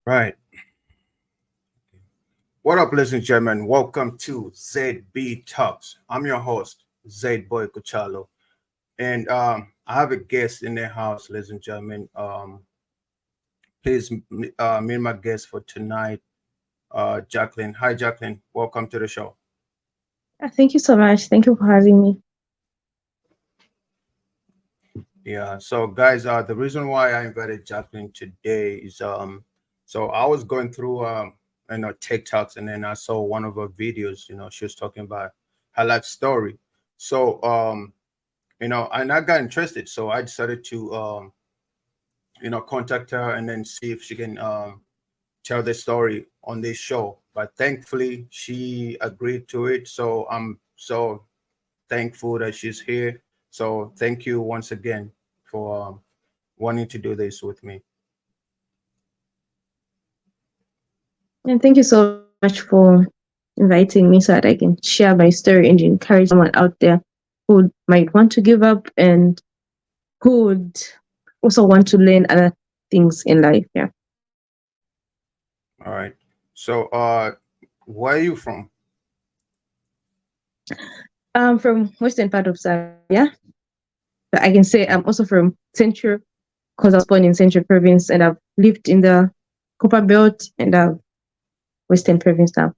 Right. What up, ladies and gentlemen? Welcome to ZB Talks. I'm your host, Zaid Boy Kuchalo. And I have a guest in the house, ladies and gentlemen. Please meet my guest for tonight, Jacqueline. Hi, Jacqueline. Welcome to the show. Thank you so much. Thank you for having me. Yeah. So, guys, the reason why I invited Jacqueline today is so I was going through TikToks, and then I saw one of her videos. She was talking about her life story. So and I got interested, so I decided to contact her and then see if she can tell the story on this show. But thankfully, she agreed to it. So I'm so thankful that she's here. So thank you once again for wanting to do this with me. And thank you so much for inviting me so that I can share my story and encourage someone out there who might want to give up and who would also want to learn other things in life. Yeah. All right. So where are you from? I'm from western part of Zambia. But I can say I'm also from Central because I was born in Central Province and I've lived in the Copper Belt and Western Province now.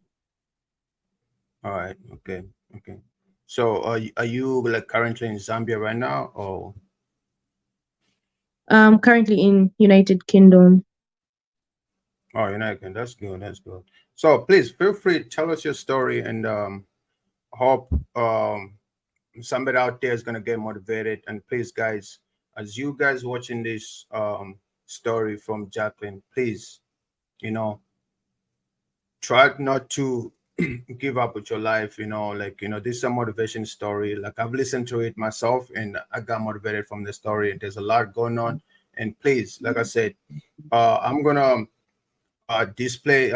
All right. Okay. Okay. So are you like currently in Zambia right now, or? I'm currently in United Kingdom. Oh, United Kingdom. That's good. That's good. So please feel free to tell us your story, and hope somebody out there is gonna get motivated. And please, guys, as you guys watching this story from Jacqueline, please, you know, try not to give up with your life. This is a motivation story. Like, I've listened to it myself, and I got motivated from the story. There's a lot going on, and please, like I said, I'm gonna display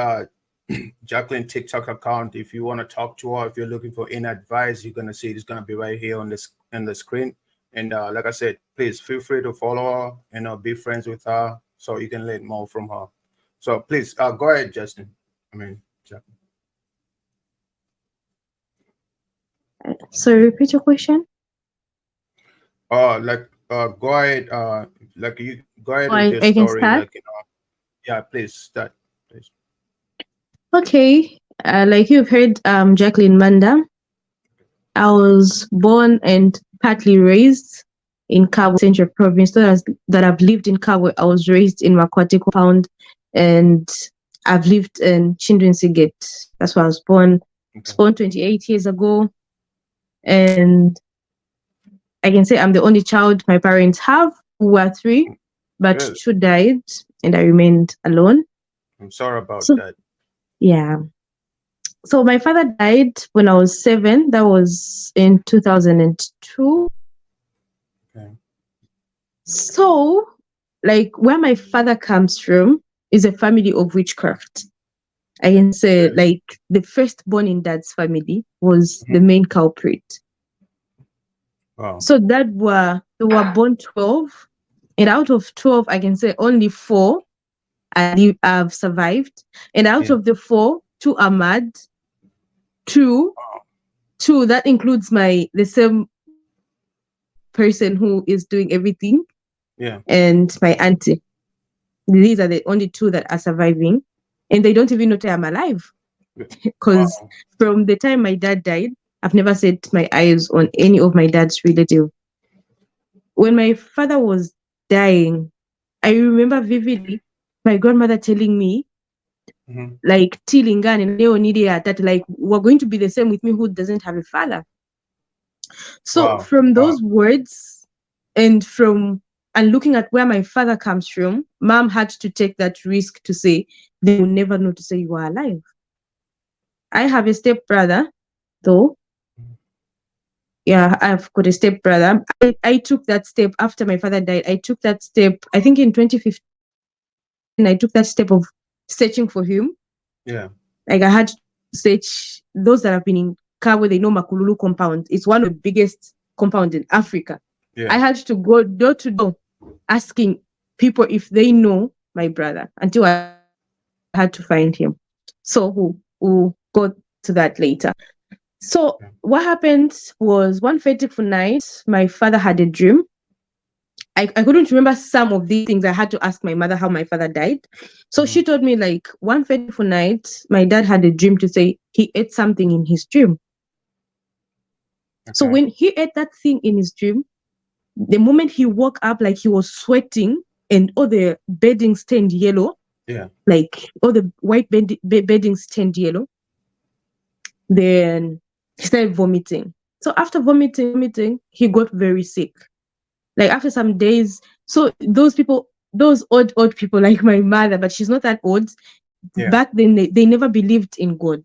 Jacqueline TikTok account. If you want to talk to her, if you're looking for any advice, you're gonna see it's gonna be right here on the screen. And like I said, please feel free to follow her, be friends with her, so you can learn more from her. So please, go ahead, Justin. I mean, Jacqueline. So repeat your question. Go ahead. You go ahead Oh, with your I can story. start. Yeah, please start, please. Okay. Like you've heard, Jacqueline Manda. I was born and partly raised in Cabo Central Province. That I've lived in Cabo. I was raised in Makwate compound, and I've lived in Chindwin Gate. That's where I was born. I was Okay. born 28 years ago, and I can say I'm the only child my parents have, who were three, but Good. two died, and I remained alone. I'm sorry about So that. yeah. So my father died when I was 7. That was in 2002. Okay. So, like, where my father comes from is a family of witchcraft. I can say, Good. like, the firstborn in dad's family was the Mhm. main culprit. Wow. So they were born 12, and out of 12, I can say only 4 have survived, and out Yeah. of the 4, 2 are mad, two Wow. two that includes the same person who is doing everything, Yeah. and my auntie. These are the only 2 that are surviving, and they don't even know that I'm alive Good. because Wow. from the time my dad died, I've never set my eyes on any of my dad's relative. When my father was dying, I remember vividly my grandmother telling me, Hmm. like, Tilingani, Leonidia, that like we're going to be the same with me who doesn't have a father. So Wow. from Wow. those words and looking at where my father comes from, mom had to take that risk to say they will never know to say you are alive. I have a step brother, though. Yeah, I've got a step brother. I took that step after my father died. I took that step, I think in 2015, I took that step of searching for him. Yeah. Like, I had to search those that have been in Kabwe, they know Makululu compound. It's one of the biggest compounds in Africa. I Yeah. had to go door to door asking people if they know my brother until I found him. had to find him. So we'll go to that later. So what happened was one fateful night, my father had a dream. I couldn't remember some of these things. I had to ask my mother how my father died. So she told me, like, one fateful night, my dad had a dream to say he ate something in his dream. So when he ate that thing in his dream, the moment he woke up, like, he was sweating and all the beddings turned yellow. Yeah. Like all the white beddings turned yellow. Then he started vomiting. So after vomiting, he got very sick. Like after some days, so those odd people like my mother, but she's not that old. Yeah. Back then, they never believed in God.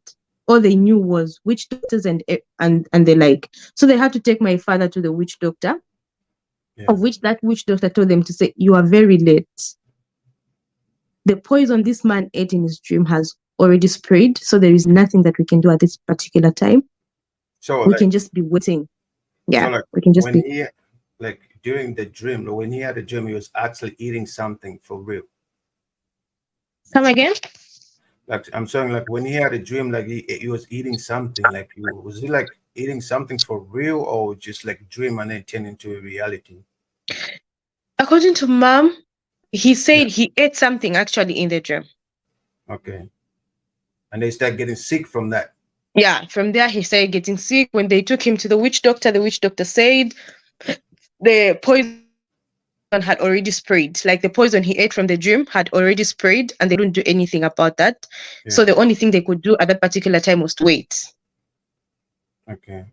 All they knew was witch doctors and the like. So they had to take my father to the witch doctor, of which that witch doctor told them to say, "You are very late. The poison this man ate in his dream has already spread, so there is nothing that we can do at this particular time. So we can just be waiting." Yeah, so like we can just when be. he, like during the dream, when he had a dream, he was actually eating something for real. Come again? Like I'm saying, like when he had a dream, like he was eating something. Like was he like eating something for real, or just like dream and then turn into a reality? According to mom, he said he ate something actually in the dream. Okay. And they start getting sick from that. Yeah, from there he started getting sick. When they took him to the witch doctor said the poison had already spread. Like the poison he ate from the dream had already spread, and they couldn't do anything about that. Yeah. So the only thing they could do at that particular time was to wait. Okay.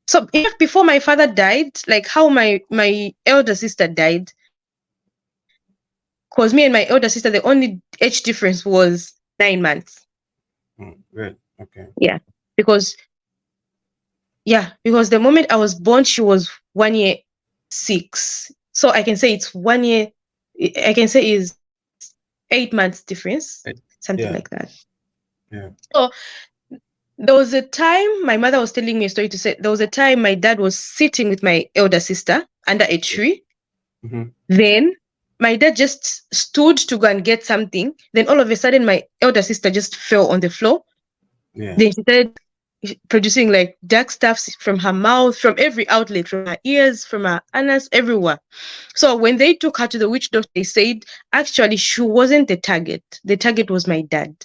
So if before my father died, like how my elder sister died, because me and my elder sister, the only age difference was 9 months. Good. Okay. Yeah, because the moment I was born, she was 1 year 6. So I can say it's 1 year. I can say is 8 months difference, something like that. Yeah. So there was a time my mother was telling me a story to say there was a time my dad was sitting with my elder sister under a tree. Then my dad just stood to go and get something. Then all of a sudden, my elder sister just fell on the floor. Yeah. Then she started producing like dark stuff from her mouth, from every outlet, from her ears, from her anus, everywhere. So when they took her to the witch doctor, they said actually she wasn't the target. The target was my dad.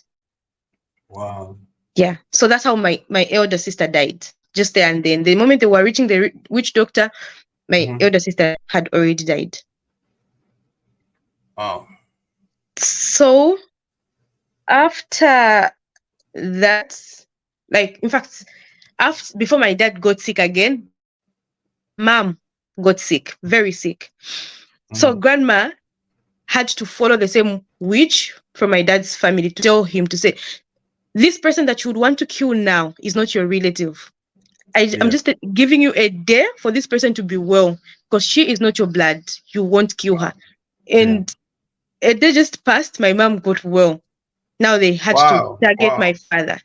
Wow. Yeah. So that's how my elder sister died. Just there and then. The moment they were reaching the witch doctor, my elder sister had already died. Wow. So after that, like in fact, before my dad got sick again, mom got sick, very sick. So grandma had to follow the same witch from my dad's family to tell him to say, this person that you would want to kill now is not your relative. I'm just giving you a day for this person to be well, because she is not your blood. You won't kill her. And a day just passed, my mom got well. Now they had to target my father.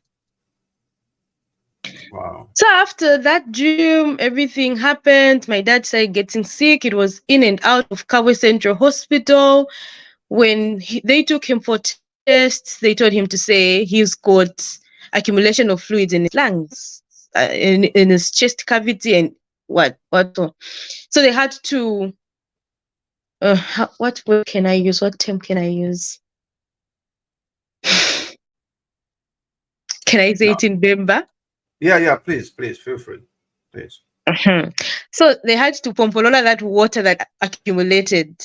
Wow. So after that dream, everything happened. My dad started getting sick. It was in and out of Kabwe Central Hospital. When they took him for tests, they told him to say he's got accumulation of fluids in his lungs, in his chest cavity, and what. So they had to. What word can I use? What term can I use? Can I say it in Bemba? Yeah, please, feel free, please. So they had to pompolola that water that accumulated.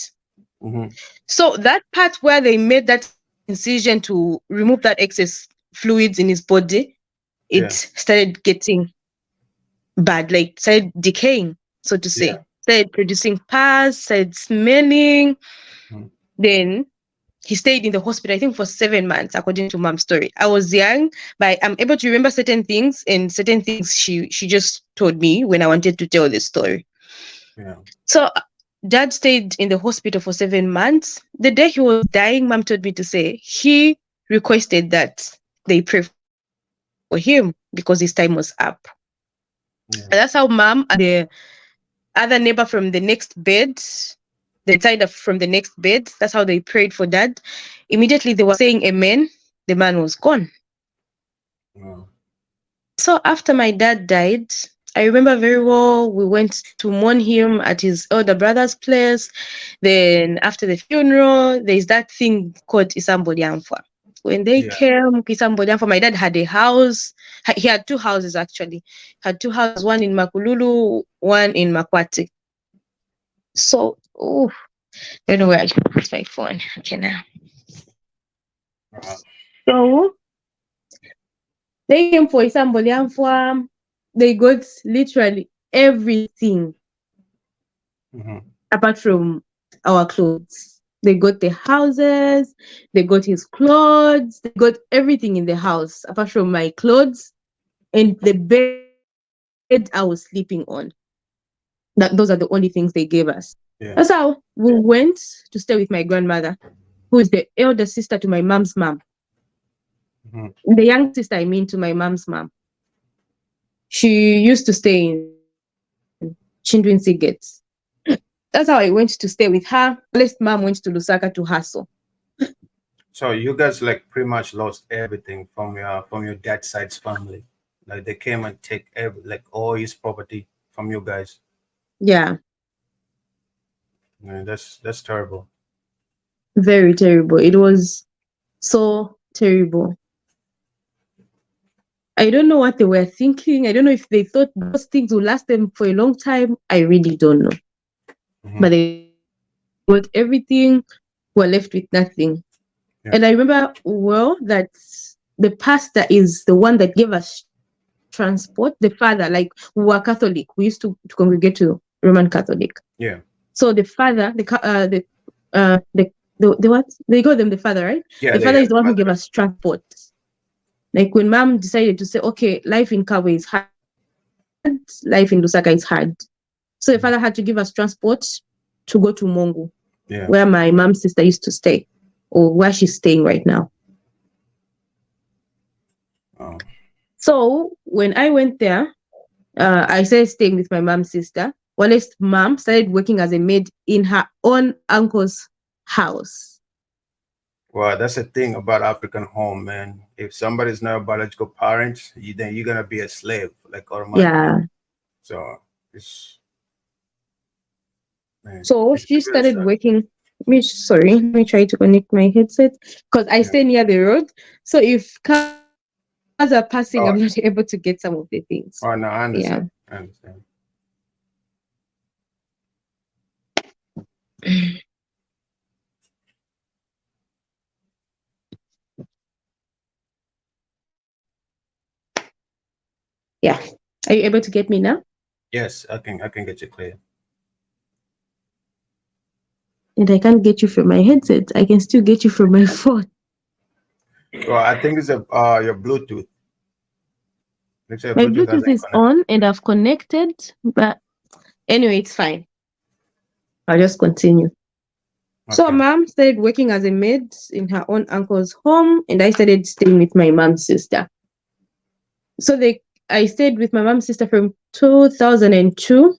So that part where they made that incision to remove that excess fluids in his body, it started getting bad, like started decaying, so to say. Started producing pus, started smelling. Then he stayed in the hospital, I think, for 7 months, according to mom's story. I was young, but I'm able to remember certain things, and certain things she just told me when I wanted to tell the story. So dad stayed in the hospital for 7 months. The day he was dying, mom told me to say he requested that they pray for him because his time was up. And that's how mom and the other neighbor from the next bed, the side from the next bed, that's how they prayed for dad. immediately they were saying amen, the man was gone. Wow. So after my dad died, I remember very well, we went to mourn him at his elder brother's place. Then after the funeral, there's that thing called Isambodiamfa. When they Yeah. came, Isambodiamfa, my dad had a house. He had 2 houses actually. Had 2 houses, one in Makululu, one in Makwati. So, oh, I don't know where I should put my phone. Okay, now. So they came for Isambodiamfa. They got literally everything apart from our clothes. They got the houses, they got his clothes, they got everything in the house apart from my clothes and the bed I was sleeping on. Those are the only things they gave us. Yeah. That's how we went to stay with my grandmother, who is the elder sister to my mom's mom. The young sister, I mean, to my mom's mom. She used to stay in Chindwin Sigets. That's how I went to stay with her. Last mom went to Lusaka to hustle. So you guys like pretty much lost everything from your dad's side's family. Like they came and take all his property from you guys. Yeah. Yeah, that's terrible. Very terrible. It was so terrible. I don't know what they were thinking. I don't know if they thought those things would last them for a long time. I really don't know. But they got everything, were left with nothing. Yeah. And I remember well that the pastor is the one that gave us transport. The father, like we were Catholic, we used to congregate to Roman Catholic. Yeah. So the father, the what they call them the father, right? Yeah. The father is the one who gave us transport. Like when mom decided to say, okay, life in Kabwe is hard, life in Lusaka is hard. So the father had to give us transport to go to Mongu, where my mom's sister used to stay, or where she's staying right now. Oh. So when I went there, I started staying with my mom's sister. Wallace's mom started working as a maid in her own uncle's house. Well, that's the thing about African home, man. If somebody's not a biological parent, then you're gonna be a slave, like automatically. Yeah. So it's. Man, so she started working. Let me try to connect my headset because I stay near the road. So if cars are passing, I'm not able to get some of the things. Oh no, I understand. Yeah. I understand. Yeah. Are you able to get me now? Yes, I can get you clear. And I can't get you from my headset. I can still get you from my phone. Well, I think it's your Bluetooth. My Bluetooth is on and I've connected, but anyway, it's fine. I'll just continue. Okay. So mom started working as a maid in her own uncle's home, and I started staying with my mom's sister. So I stayed with my mom's sister from 2002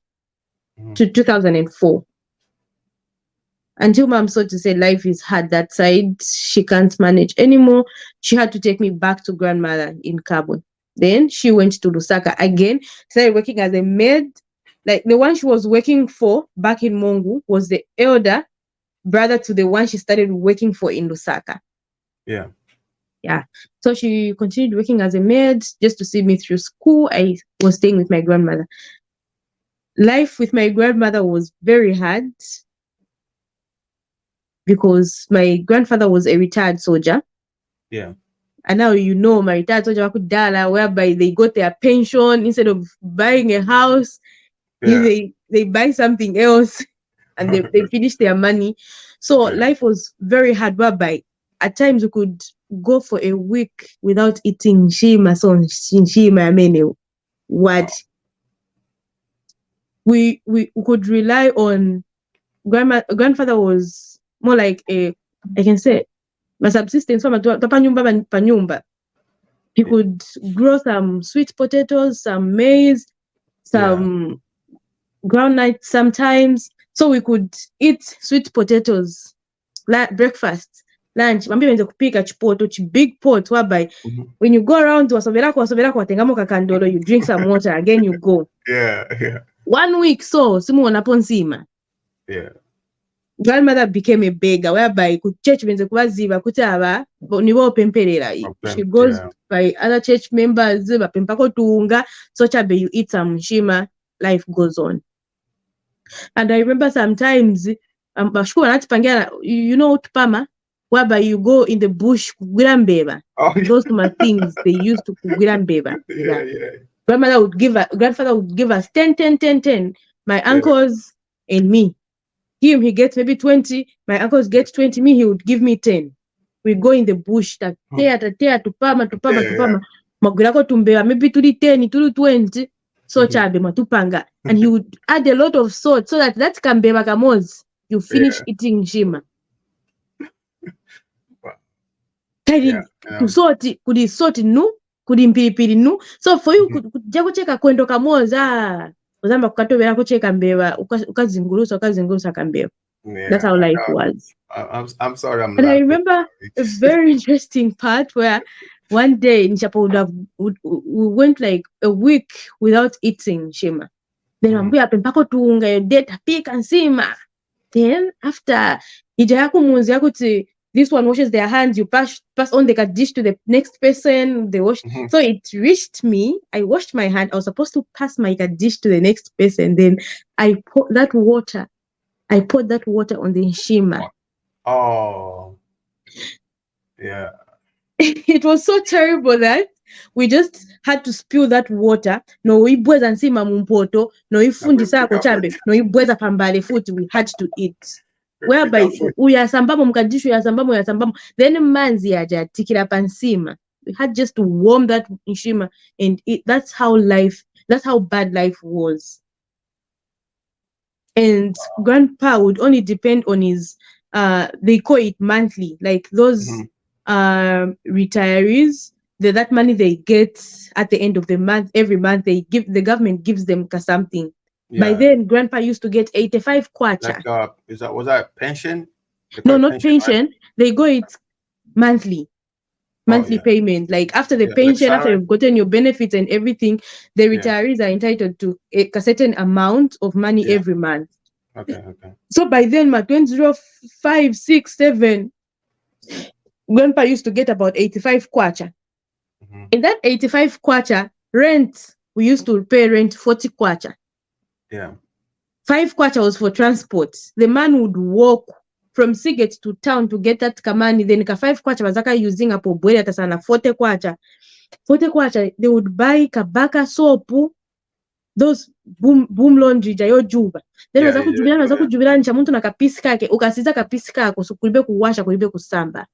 to 2004. Until mom started to say life is hard that side, she can't manage anymore. She had to take me back to grandmother in Kabwe. Then she went to Lusaka again, started working as a maid. Like the one she was working for back in Mongu was the elder brother to the one she started working for in Lusaka. Yeah. Yeah. So she continued working as a maid just to see me through school. I was staying with my grandmother. Life with my grandmother was very hard because my grandfather was a retired soldier. Yeah. And now my retired soldier whereby they got their pension instead of buying a house. Yeah. They buy something else and they finish their money. So life was very hard, whereby at times we could go for a week without eating what we could rely on. Grandfather was more like I can say my subsistence. He could grow some sweet potatoes, some maize, some groundnuts sometimes, so we could eat sweet potatoes like breakfast. lunch mambe benze kupika chipoto big pot whereby when you go around wasoberako watengamo kakandolo, you drink some water, again you go. Yeah. 1 week so simuonapo nzima. Yeah. Grandmother became a beggar whereby ku church benze kubaziba kuti aba nibo pemperera. She goes by other church members bapempako tuunga, so chabe you eat some shima, life goes on. And I remember sometimes bashku wanatipangia, you know tupama, whereby you go in the bush kugwira mbeba. Those are my things they used to kugwira mbeba. Yeah. Grandfather would give us 10. My uncles and me. He gets maybe 20. My uncles get 20. Me, he would give me 10. We go in the bush. Tatea, tupama. Magurako tumbea, maybe to the 10, to the 20. So chabe matupanga. And he would add a lot of salt so that kambeba kamoz, you finish eating shima. Kusoti, kudi soti nu, kudi mpilipili nu. So for you, kujago cheka kwendo kamoza. Uzamba kukatobera kucheka mbeba, ukazingulusa kambeba. That's how life was. I'm sorry, I'm and laughing. I remember a very interesting part where one day in Chapo we went like a week without eating shima. Then we pempako tuunga your date pika nsima. Then after ijayaku munzi yakuti, this one washes their hands, you pass on the dish to the next person, they wash. So it reached me. I washed my hand. I was supposed to pass my dish to the next person. Then I poured that water on the nshima. Oh. Yeah. It was so terrible that we just had to spill that water. No ibweza nsima mumpoto, no ifundisa ko chabe, no ibweza pambale futi, we had to eat. Whereby uyasambamo mkadishu yasambamo then manzi yaja tikira pansima. We had just to warm that nshima and eat. That's how bad life was. And grandpa would only depend on his they call it monthly, like those retirees, that money they get at the end of the month, every month the government gives them something. By then, grandpa used to get 85 kwacha. Like, was that pension? No, not pension. Right? They go it monthly payment. Like after the pension, like after you've gotten your benefits and everything, the retirees are entitled to a certain amount of money every month. Okay. So by then, my 2005, 6, 7, grandpa used to get about 85 kwacha. In that 85 kwacha, rent, we used to pay rent 40 kwacha. Yeah. 5 kwacha was for transport. The man would walk from Siget to town to get that kamani. Then 5 kwacha wazaka using apo bwele atasana 40 kwacha. 40 kwacha, they would buy kabaka soap, those boom laundry jayo juba. Then wazaku jubila ncha muntu na kapisi kake, ukasiza kapisi kako, so kulibe kuwasha, kulibe kusamba.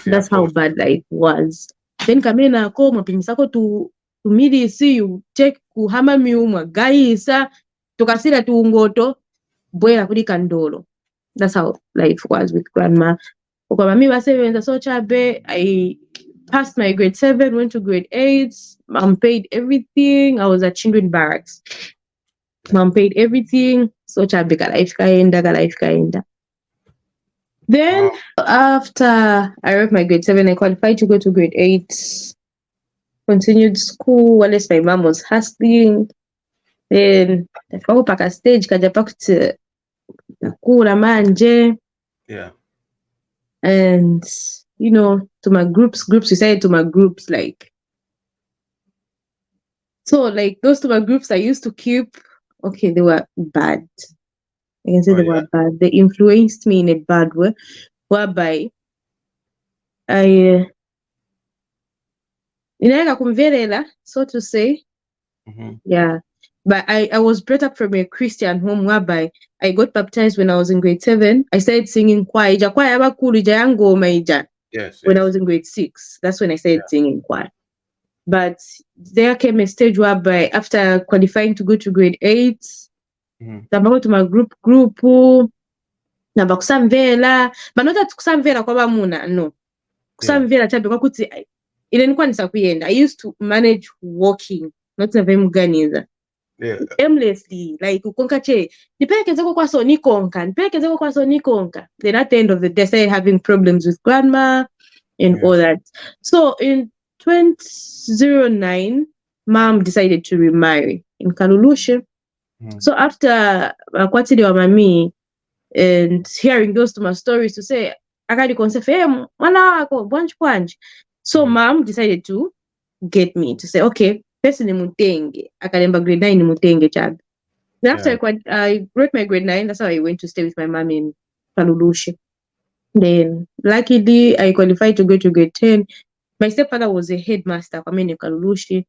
That's how bad life was. Then kamena ko mapimisako to midi see you check kuhama miumwa gaisa tukasira tuungoto bwela kuli kandolo. That's how life was with grandma. Mami basebenza so chabe. I passed my grade 7, went to grade 8. Mom paid everything. I was at children barracks. Mom paid everything. So chabe ka life kaenda. Then after I wrote my grade 7, I qualified to go to grade 8. Continued school, unless my mom was hustling. Then I hope I stage kaja pakuti kula manje. Yeah. And to my groups, decided to my groups, like so like those to my groups I used to keep, okay, they were bad. I can say they were bad. They influenced me in a bad way, whereby I so to say. Yeah. But I was brought up from a Christian home whereby I got baptized when I was in grade 7. I started singing choir. Yes. When I was in grade 6. That's when I started singing choir. But there came a stage whereby after qualifying to go to grade 8, I to my group, namba kusamvela, but not that kusamvela kwa bamuna, no. Kusamvela chabe kwa kuti ile nilikuwa nisa kuyenda. I used to manage walking, not never muganiza. Yeah. aimlessly, like ukonka che nipelekezeko kwa so nikonka, nipelekezeko kwa so nikonka. Then at the end of the day, started having problems with grandma and all that. So in 2009, mom decided to remarry in Kalulushe. So after kwatili wa mami and hearing those to my stories to say akadi konsefe mwana wako bwanji. So mom decided to get me to say, okay, pesi ni mutenge. Akalemba grade 9 ni mutenge chab. Then after I wrote my grade 9, that's how I went to stay with my mom in Kalulushe. Then luckily I qualified to go to grade 10. My stepfather was a headmaster in Kalulushe.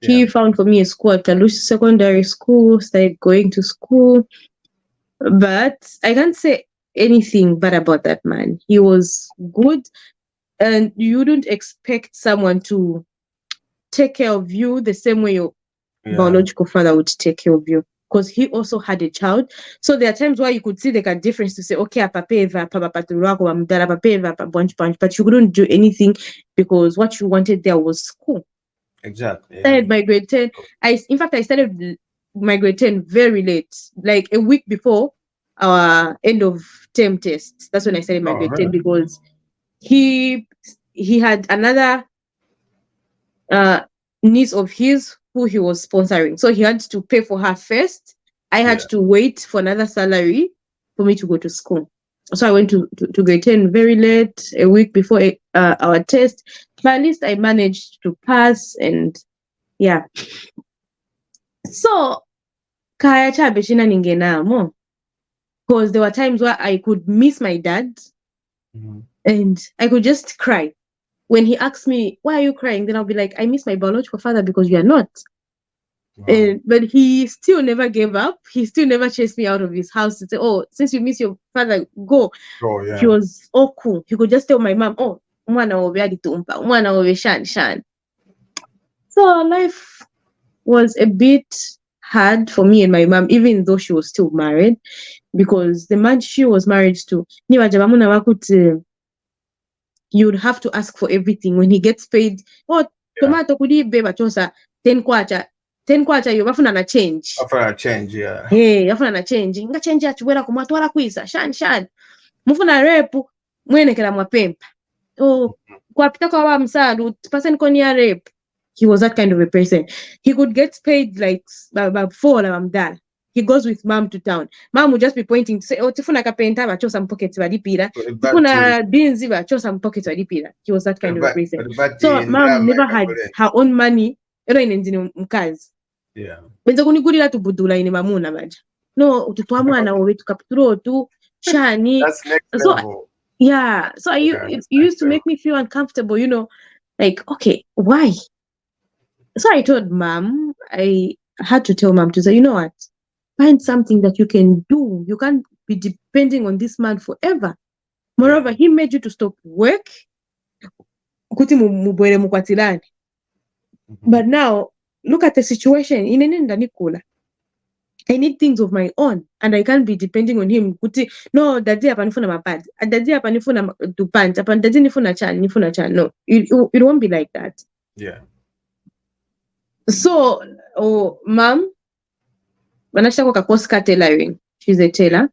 He found for me a school at Kalulushe Secondary School, started going to school. But I can't say anything bad about that man. He was good, and you wouldn't expect someone to take care of you the same way your biological father would take care of you, because he also had a child. So there are times where you could see like a difference to say, okay, but you couldn't do anything because what you wanted there was school. Exactly. I started my grade 10. I started my grade 10 very late, like a week before our end of term test. That's when I started my grade 10, because he had another niece of his who he was sponsoring. So he had to pay for her first. I had to wait for another salary for me to go to school. So I went to grade 10 very late, a week before our test. But at least I managed to pass, and yeah. So kaya cha beshina ningenamo, because there were times where I could miss my dad and I could just cry. When he asked me, why are you crying? Then I'll be like, I miss my biological father because you are not. But he still never gave up. He still never chased me out of his house to say, oh, since you miss your father, go. He was all cool. He could just tell my mom, oh, mwana obe aditumpa, mwana obe shan. So life was a bit hard for me and my mom, even though she was still married, because the man she was married to, you'd have to ask for everything. When he gets paid, oh, tomato kudi beba chosa 10 kwacha yo bafuna na change. After change, bafuna na change. Nga change achibwera kumwatwala kwisa shan. Mufuna repu mwenekera mwapempa. Oh, kwapita kwa wa msalu person koni ya rep. He was that kind of a person. He could get paid like before $4. He goes with mom to town. Mom would just be pointing to say, oh, tifuna kapenta bacho some pockets wadipira. Tifuna beans bacho some pockets wadipira. He was that kind of a person. So mom never had her own money. Ero inenzini mkazi. Benza kunigurira tubudula ine mamuna baja. No, ututua mwana owe tukapituro tu shani. That's next level. Yeah. So it used to make me feel uncomfortable, like, okay, why? So I told mom, I had to tell mom to say, you know what? Find something that you can do. You can't be depending on this man forever. Moreover, he made you to stop work. But now, look at the situation. I need things of my own, and I can't be depending on him. No, daddy apanifuna mapad. Daddy apanifuna tupant. Apan daddy nifuna chan. No, it won't be like that. Yeah. So, mom, wanashako kakoska tailoring. She's a tailor.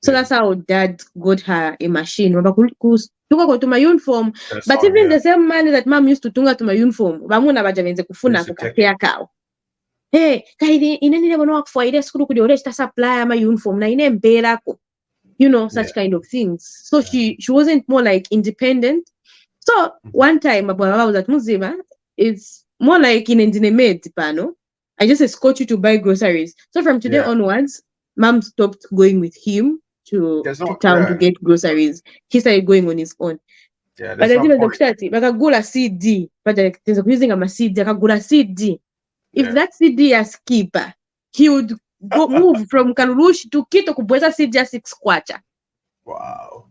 So that's how dad got her a machine. Tunga to my uniform. But even the same money that mom used to tunga to my uniform, bamuna bajavenze kufuna kukatea kao. Hey, kaidi inenile bono kwa ile skulu kudi sta supply my uniform na ine mbelako. Such kind of things. So she wasn't more like independent. So one time ababa was at Muzima, it's more like in maid pano. I just escort you to buy groceries. So from today onwards, mom stopped going with him to town to get groceries. He started going on his own. Yeah, but I didn't bakagula CD. But using a CD, bakagula CD. If that CD is keeper, he would go move from Kalurush to Kito kubweza CD 6 kwacha. Wow.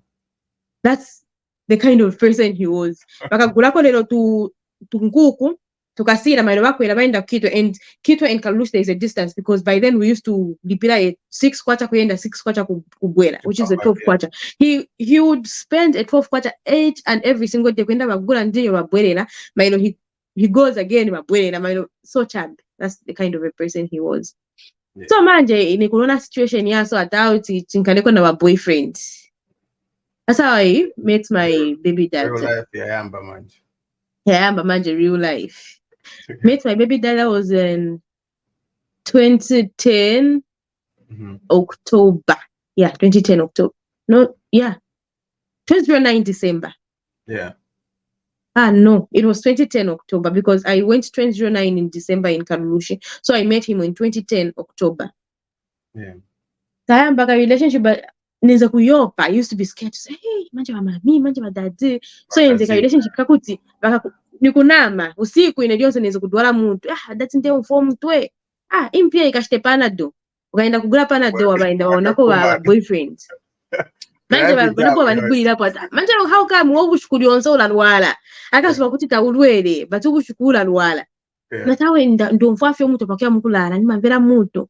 That's the kind of person he was. Bakagulako lelo tu nguku tukasira mailo wako inabaenda Kito, and Kito and Kalurush there is a distance, because by then we used to lipira 6 kwacha kuenda 6 kwacha kubwela, which is a 12 kwacha. He would spend a 12 kwacha each and every single day kwenda bagula ndiyo babwelela mailo he goes again babwelela mailo. So chad. That's the kind of a person he was. Yeah. So manje nikuona situation yaso hata uti chinkaneko na boyfriend. That's how I met my baby Real dad. life, yeah, but manje. Yeah, but manje real life. Met my baby dad was in 2010 October. Yeah, 2010 October. No, yeah. 2009 December. Yeah. No, it was 2010 October because I went 2009 in December in Karushi. So I met him in 2010 October. Yeah. Taya mpaka relationship but niza kuyopa. I used to be scared to say, hey, manje wa mami, manje wa daddy. So in the relationship kakuti baka nikunama usiku inajua niza kudwala muntu. That's ndio mfomu twe. Impia ikashtepana do. Ukaenda kugula pana do wabaenda waonako wa boyfriend. Manje banapo banigulira pata. Manje how come wo kushukuri onso ulalwala. Akasuba kuti taulwele but ukushukura lwala. Natawe ndo mfafyo muto pakia mukulala ni mamvera muto.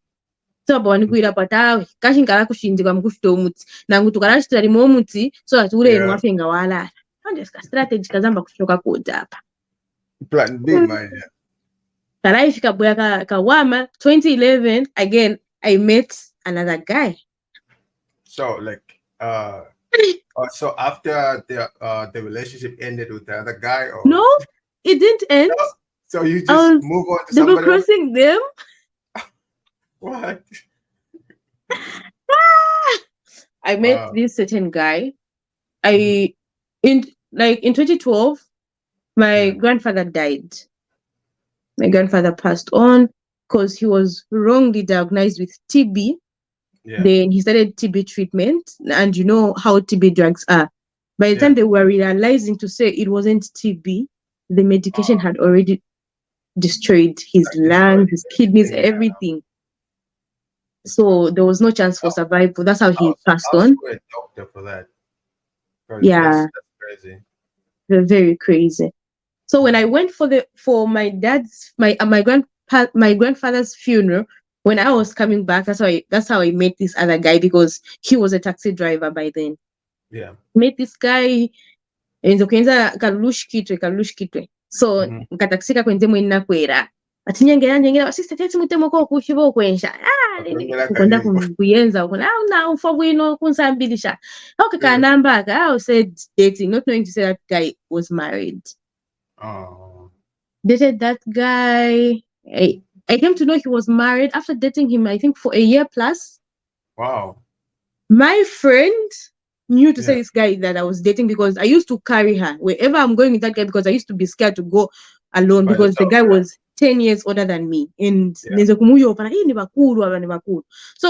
So banigulira pata kashingala kushinzika mukushito umuti. Nangu tukarashitira limo umuti so atule mwafenga wala. Manje strategy kazamba kushoka kuda hapa. Plan B manje. Karaifika boya kawama 2011 again I met another guy. So like so after the relationship ended with the other guy or no, it didn't end. No? So you just move on to somebody crossing them. What? I met this certain guy. In 2012, my grandfather died. My grandfather passed on because he was wrongly diagnosed with TB. Yeah. Then he started TB treatment, and you know how TB drugs are. By the time they were realizing to say it wasn't TB, the medication had already destroyed his lungs, his kidneys, everything. So there was no chance for survival. That's how he passed on. A doctor for that. Yeah, that's crazy. They're very crazy. So when I went for my dad's my grandfather's funeral, when I was coming back, that's how I met this other guy because he was a taxi driver by then. Yeah. Met this guy nzokuenza kalushkitwe. So nkataksika kwenze mwina kwera. Ati nyengera basista tete mutemo ko kushibo kwensha. Ukunda kuyenza ukuna na ufa bwino kunsambilisha. Okay namba I said dating, not knowing to say that guy was married. Dated that guy. I came to know he was married after dating him, I think, for a year plus. Wow. My friend knew to say this guy that I was dating because I used to carry her wherever I'm going with that guy because I used to be scared to go alone because the guy was 10 years older than me. And so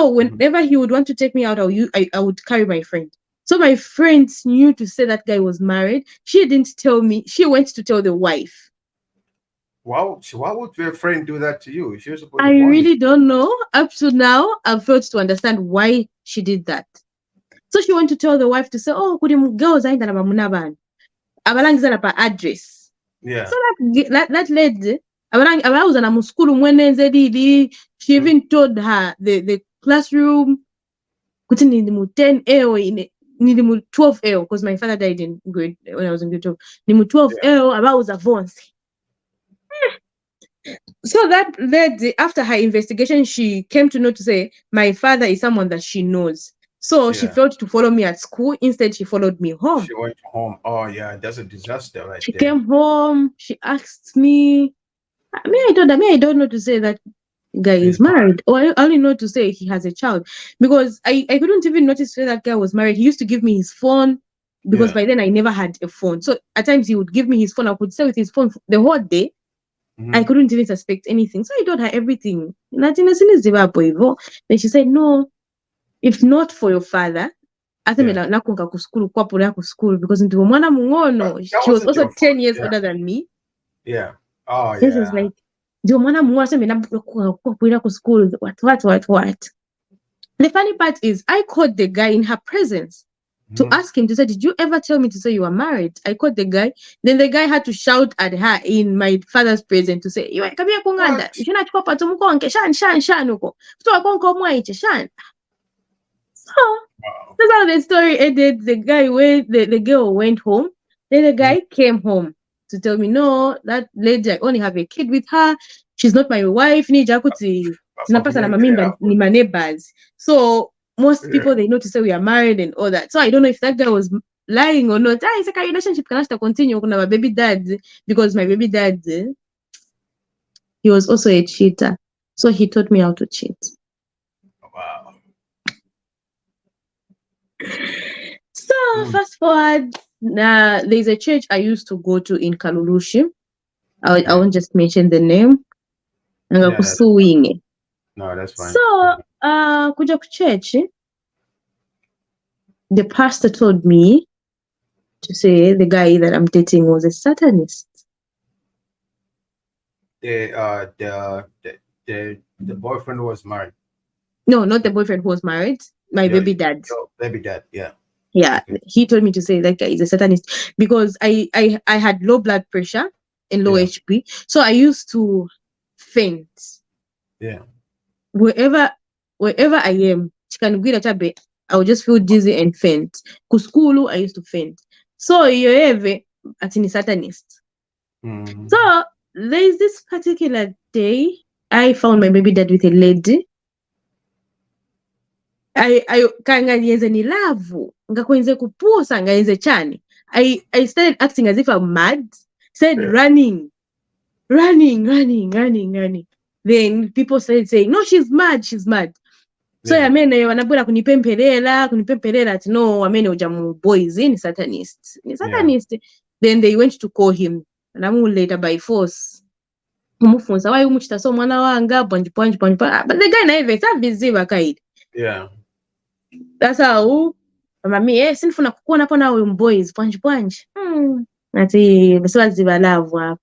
whenever he would want to take me out, I would carry my friend. So my friend knew to say that guy was married. She didn't tell me. She went to tell the wife. Why would your friend do that to you? She was supposed I really don't know. Up to now, I've failed to understand why she did that. So she went to tell the wife to say, "Oh, kuri girls ainda na bamunabana. Abalangiza na pa address." Yeah. So that lady, abalangiza na muskulu mwenenze didi. She even told her the classroom. Kuti ni mu 10L ni mu 12L because my father died in grade when I was in grade 12. Ni mu 12L abauza vonse. So that lady, after her investigation, she came to know to say my father is someone that she knows. So she failed to follow me at school. Instead, she followed me home. She went home. Oh yeah, that's a disaster right She came home. She asked me. I don't know to say that guy is married. Or I only know to say he has a child. Because I couldn't even notice that that guy was married. He used to give me his phone. Because by then I never had a phone. So at times he would give me his phone. I could stay with his phone the whole day. I couldn't even suspect anything. So I told her everything. Then she said, no, if not for your father, because she was also 10 years older than me. Yeah. Oh, yeah. This is like, what? The funny part is, I called the guy in her presence to ask him to say, did you ever tell me to say you are married? I called the guy. Then the guy had to shout at her in my father's presence to say, you are coming kunganda. You should not go to mukonke shan uko. So that's how the story ended. The guy the girl went home. Then the guy came home to tell me, no, that lady, I only have a kid with her. She's not my wife. Ni jakuti Zinapata na mamimba ni my neighbors. So most people, they know to say we are married and all that. So I don't know if that guy was lying or not. It's like a relationship can continue with my baby dad, because my baby dad, he was also a cheater. So he taught me how to cheat. Wow. So fast forward, there's a church I used to go to in Kalulushi. I won't just mention the name. No, that's fine. So kuja ku church, the pastor told me to say the guy that I'm dating was a Satanist. The boyfriend was married. No, not the boyfriend who was married. My baby dad. Your baby dad, yeah. Yeah, okay. He told me to say that guy is a Satanist because I had low blood pressure and low HP, so I used to faint. Yeah. Wherever I am, I would just feel dizzy and faint. Kuskulu, I used to faint. So you're a Satanist. So there's this particular day I found my baby dad with a lady. I kanganieze ni lavu ngakwenze kupusa ngaenze chani. I started acting as if I'm mad. Started running. Then people started saying, no, she's mad. So yamene wanabura kunipempelela ati no, wamene ujamu boys ni Satanist. Then they went to call him. Namu later by force. Umufunza why umuchita so mwana wanga but the guy na even sa busy wakaid. Yeah. That's how mami sinfuna kukuona hapo na boys panji. Ati basiwa zibalavu hapo.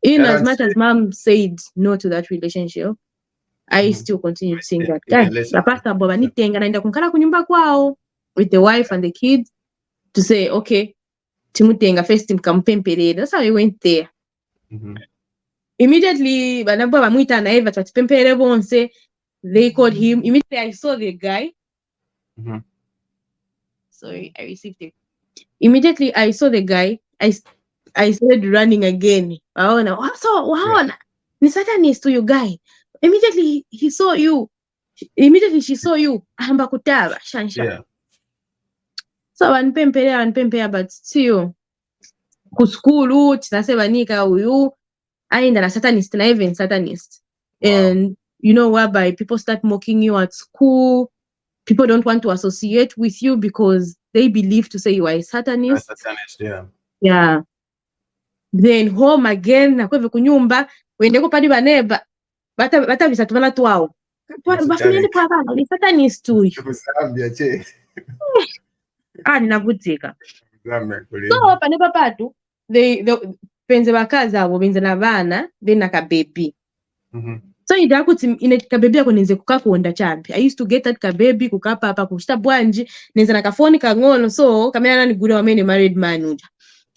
Even as much as mom said no to that relationship, I still continue seeing that guy. The pastor baba nitenga naenda kunkala kunyumba kwao with the wife and the kids to say, okay, timutenga first mkampempelele. That's how we went there. Immediately, banabwa bamuita na Eva twatipempelele bonse. They called him. Immediately, I saw the guy. Sorry, I received it. Immediately, I saw the guy. I started running again. Waona, ni Satanist to you guy. Immediately he saw you. Immediately she saw you. Ahamba kutaba shansha. Yeah. So wanpempea but still kuskulu tinasema nika huyu aenda na Satanist na even Satanist. Wow. And you know whereby people start mocking you at school. People don't want to associate with you because they believe to say you are a Satanist. Yeah. Then home again nakweve kunyumba wende kupadi baneba bata bisatu bana twao bafanyeni kwa bana ni Satanist huyu ninavutika. So paneba patu they penze bakaza abo benze na bana then nakabebi. So ida kuti ine kabebi yako nenze kukakonda champi. I used to get that kabebi kukapa hapa kushita bwanji nenze nakafoni kangono so kamera nani gure wamene married man uja.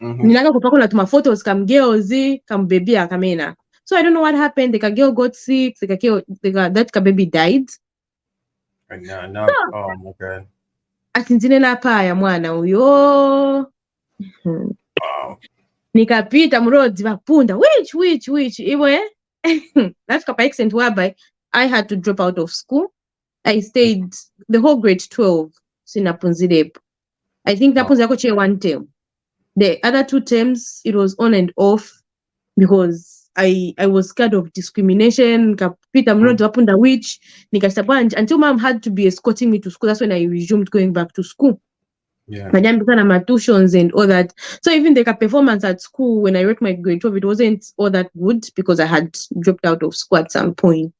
Nilanga kupako na tuma photos kam girls kam baby akamena. So I don't know what happened. The girl got sick. That baby died. And now, okay. Atinzine na paya mwana uyo. Nikapita mrodi vapunda. Which iwe. That's kapa accent whereby I had to drop out of school. I stayed the whole grade 12. Sinapunzidepo. I think napunzi yako che one term. The other 2 terms, it was on and off because I was scared of discrimination. Kapita mrodi wapunda which nikastabanja until mom had to be escorting me to school. That's when I resumed going back to school. Yeah. My tuitions and all that. So even the performance at school when I wrote my grade 12, it wasn't all that good because I had dropped out of school at some point.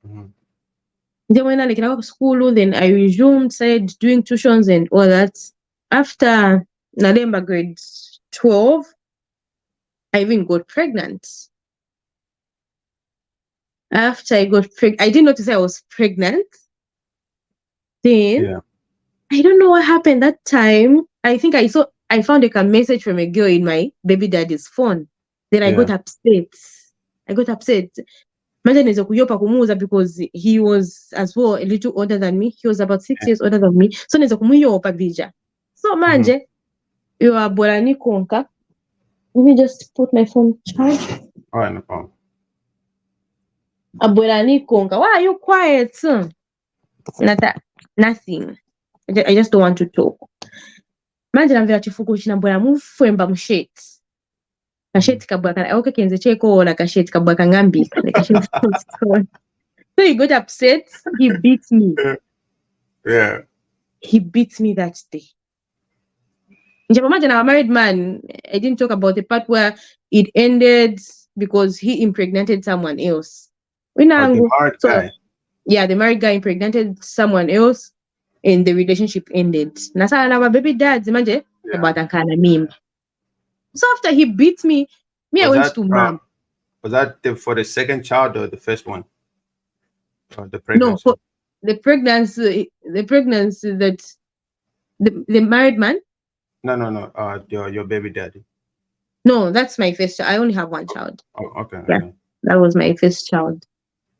Then when I got to school, then I resumed, started doing tuitions and all that. After Nalemba grade 12, I even got pregnant. After I got pregnant, I didn't know to say I was pregnant. Then I don't know what happened that time. I think I found a message from a girl in my baby daddy's phone. Then I got upset. Because he was as well a little older than me. He was about 6 years older than me. So neza kumuyopa bija. So manje, you are borani konka. Let me just put my phone charge. All right, no problem. Abwera nikonga, why are you quiet? Nothing. I just don't want to talk. Manje namvera chifuko chinabwera mufemba musheti. Kasheti kabwaka okay kenze cheko la kasheti kabwaka ngambika. So he got upset, he beat me. Yeah. He beat me that day. Imagine I'm a married man. I didn't talk about the part where it ended because he impregnated someone else. The married guy. Yeah, the married guy impregnated someone else and the relationship ended. Nasa na baby dad, imagine about a kind of meme. So after he beat me, I went to mom. Was that for the second child or the first one? Or the pregnancy? No, the pregnancy that the married man. No. Your baby daddy. No, that's my first child. I only have one child. Oh, okay. Yeah, okay. That was my first child.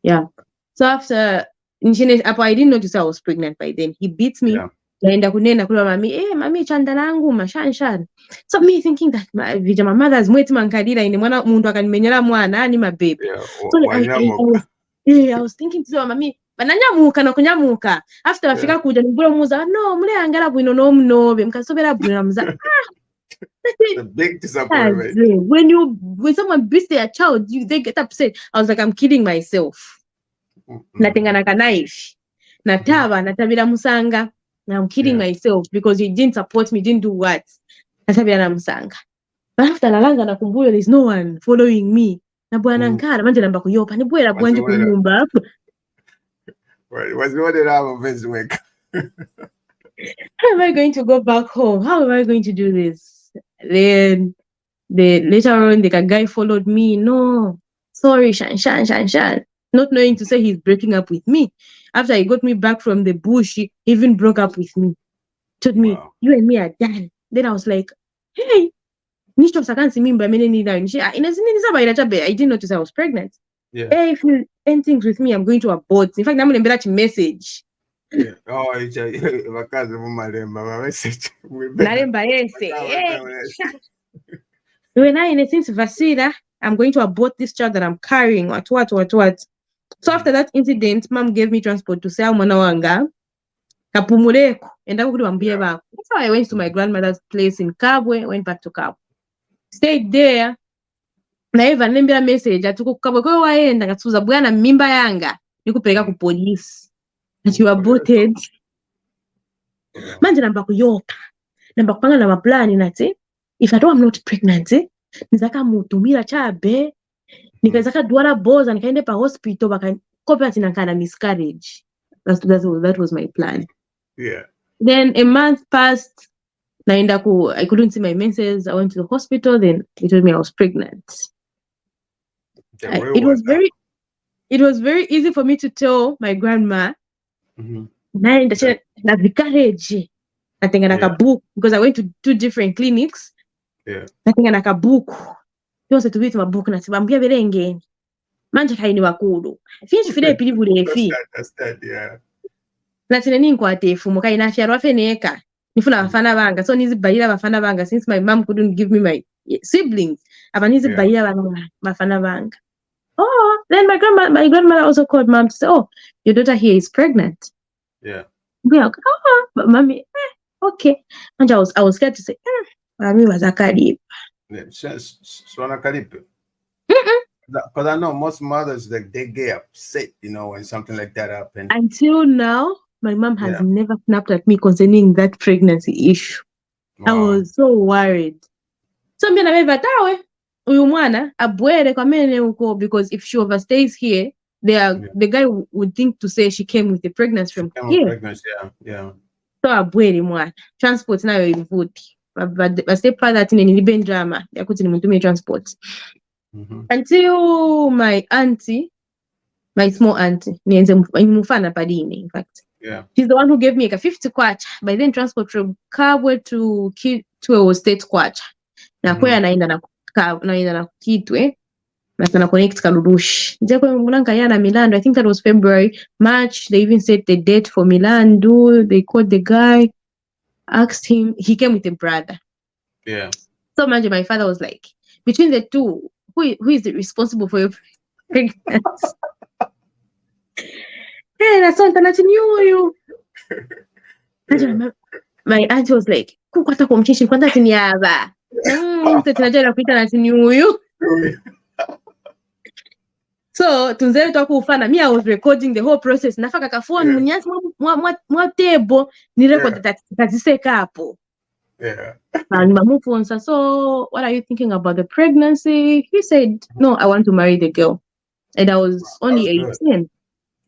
Yeah. So after I didn't notice I was pregnant by then. He beat me. Yeah. Naenda kunena kula mami chanda langu mashanshan. So me thinking that my mother's mweti mankadira ine mwana mundu akanimenyera mwana ani my baby. Yeah. So I was thinking to mami bananyamuka na kunyamuka. After afika kuja nibula muza no mule angala bwino no mnobe mkasobera bwino muza. A big disappointment. When someone beats their child, they get upset. I was like, I'm kidding myself. Natenganaka knife. Nataba, natabira musanga. Now I'm kidding myself because he didn't support me, didn't do what? Natabira musanga. But after nalanga nakumbuyo, there's no one following me. Nabwana nkara, manje namba kuyopa. Nibwera bwanje kunyumba. Was what did I have this week? How am I going to go back home? How am I going to do this? Then later on, the guy followed me. No, sorry, Shan. Not knowing to say he's breaking up with me. After he got me back from the bush, he even broke up with me. Told me, you and me are done. Then I was like, hey, I didn't notice I was pregnant. Yeah. Hey, if you end things with me, I'm going to abort. In fact, I'm going to send a message. Yeah. Oh, it's a message. When I since Vasila, I'm going to abort this child that I'm carrying. What. So after that incident, mom gave me transport to say mwana wanga. Kapumuleko. And that's how I went to my grandmother's place in Kabwe, went back to Kabwe. Stayed there. Na even nembea message atuko Kabwe kwa waenda ngatuza bwana mimba yanga nikupeleka ku police. That you aborted. Manje namba kuyoka. Namba kupanga na maplani nati. If I know I'm not pregnant, nizaka mutumira chabe. Nikazaka duala boza nikaende pa hospital baka kopa tinakana miscarriage. That was my plan. Yeah. Then a month passed. I couldn't see my menses. I went to the hospital. Then they told me I was pregnant. It was very easy for me to tell my grandma. Na vicarage. Natenga book because I went to 2 different clinics. Yeah. Natenga book. Yose tubiti mabook na sibambia berengeni. Manje kaini wakulu. Finchi fide pili bulefi. That's that, yeah. Natine ninkwate muka inafya rwafeneka. Nifuna bafana banga. So nizibayira bafana banga since my mom couldn't give me my siblings. Aba nizibayira bafana banga. Oh, then my grandmother also called mom to say, "Oh, your daughter here is pregnant." Yeah. Like, but mommy, okay. And I was scared to say, mommy was a karibu. Because I know most mothers, like, they get upset, when something like that happens. Until now, my mom has never snapped at me concerning that pregnancy issue. Wow. I was so worried. So mimi na tawe uyu mwana abwere kwa mene uko, because if she overstays here, the guy would think to say she came with the pregnancy from here. Yeah. So abwere mwana transport nayo ilivuti. But stepfather tine nilibe drama yakuti nimutumie transport. Until my small auntie, Mufana Padine, in fact. Yeah. She's the one who gave me a 50 kwacha. By then transport from Kabwe to State kwacha. Na kwea naenda na Kitwe. Na connect Kalurush. Njeko mwananga yana Milando. I think that was February, March. They even set the date for Milando. They called the guy, asked him. He came with a brother. Yeah. So my father was like, between the two, who is responsible for your pregnancy? Hey, that's something that you. My auntie was like, kukwata kumchishi kwanta tinyaba. Tetinajala kuita na tinyuyu. So tunzele twa kufana. Me, I was recording the whole process. Nafaka kafua mnyasi mwa table ni record tatiseka hapo. So what are you thinking about the pregnancy? He said, no, I want to marry the girl. And I was only 18.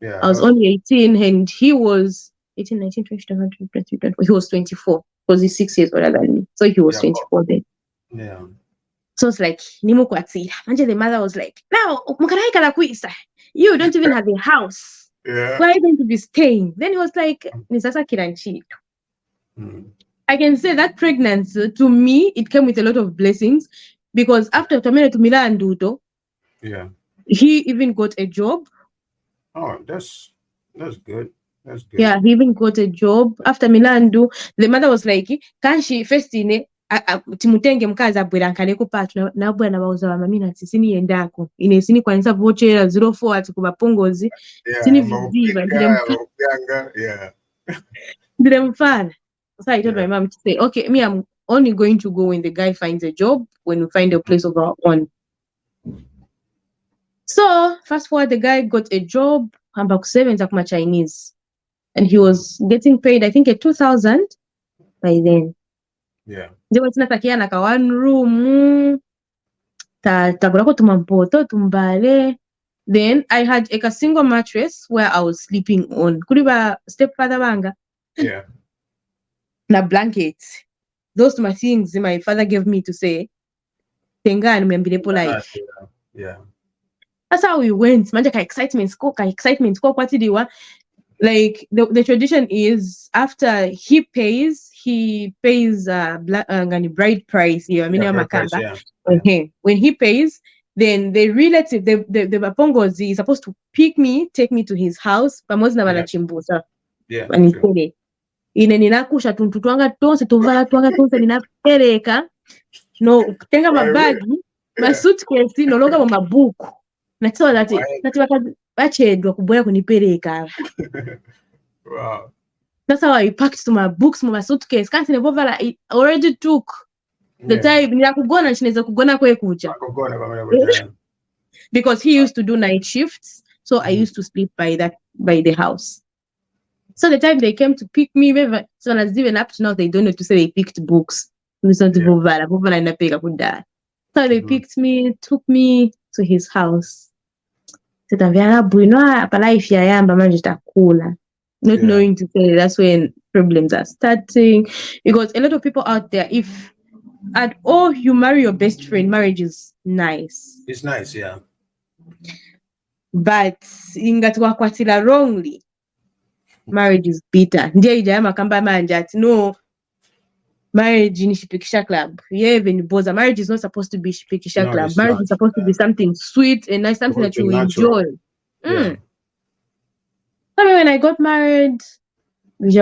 Yeah, I was only 18 and he was 18, 19, 20, 21, 22, 24. He was 24 because he's 6 years older than me. So he was 24 then. Yeah. So it's like, Manje the mother was like, now, you don't even have a house. Yeah. Where are you going to be staying? Then he was like, Nisasa Kiranchi. I can say that pregnancy, to me, it came with a lot of blessings because after Tomene to Mila and Dudo, he even got a job. Oh, that's good. That's good. Yeah, he even got a job after Milandu. The mother was like, can she first in timutenge mkazi abwera nkaleko patu na bwana bauza wa mamina sini yendako ine sini kwanisa vochera 04 ati kubapongozi sini viziva ndire mfana. So I told my mom to say, okay, me, I'm only going to go when the guy finds a job, when we find a place of our own. So fast forward, the guy got a job, I'm back 7 Zakuma Chinese. And he was getting paid, I think, at 2,000 by then. Yeah. They were like one room. Then I had a single mattress where I was sleeping on. Kuriba stepfather banga. Yeah. Na blankets. Those are my things my father gave me to say. Tenga and membilepo life. Yeah. That's how we went. Manja ka excitement. What did you want? Like the tradition is after he pays bride price. When he pays, then the relative, the Bapongozi is supposed to pick me, take me to his house. Ninakusha tuntutwanga tonse tuvala twanga tonse ninapereka no tenga mabagi masuitcase no longa mu mabuku natsola ati bachedwa kuboya kunipereka. Wow. That's how I packed to my books, my suitcase. Can't never I already took the time nikugona chineza kugona kwe kuja. Because he used to do night shifts, so I used to sleep by the house. So the time they came to pick me, so as even up to now they don't know to say they picked books. So they picked me, took me to his house. Not knowing to say that's when problems are starting. Because a lot of people out there, if at all you marry your best friend, marriage is nice. It's nice, yeah. But ingatuwakwatila wrongly, marriage is bitter. Ndiye ijayama kamba manjati no marriage ni shipikisha club. Marriage is not supposed to be shipikisha club. Marriage is supposed to be something sweet and nice, something that you enjoy. So when I got married, we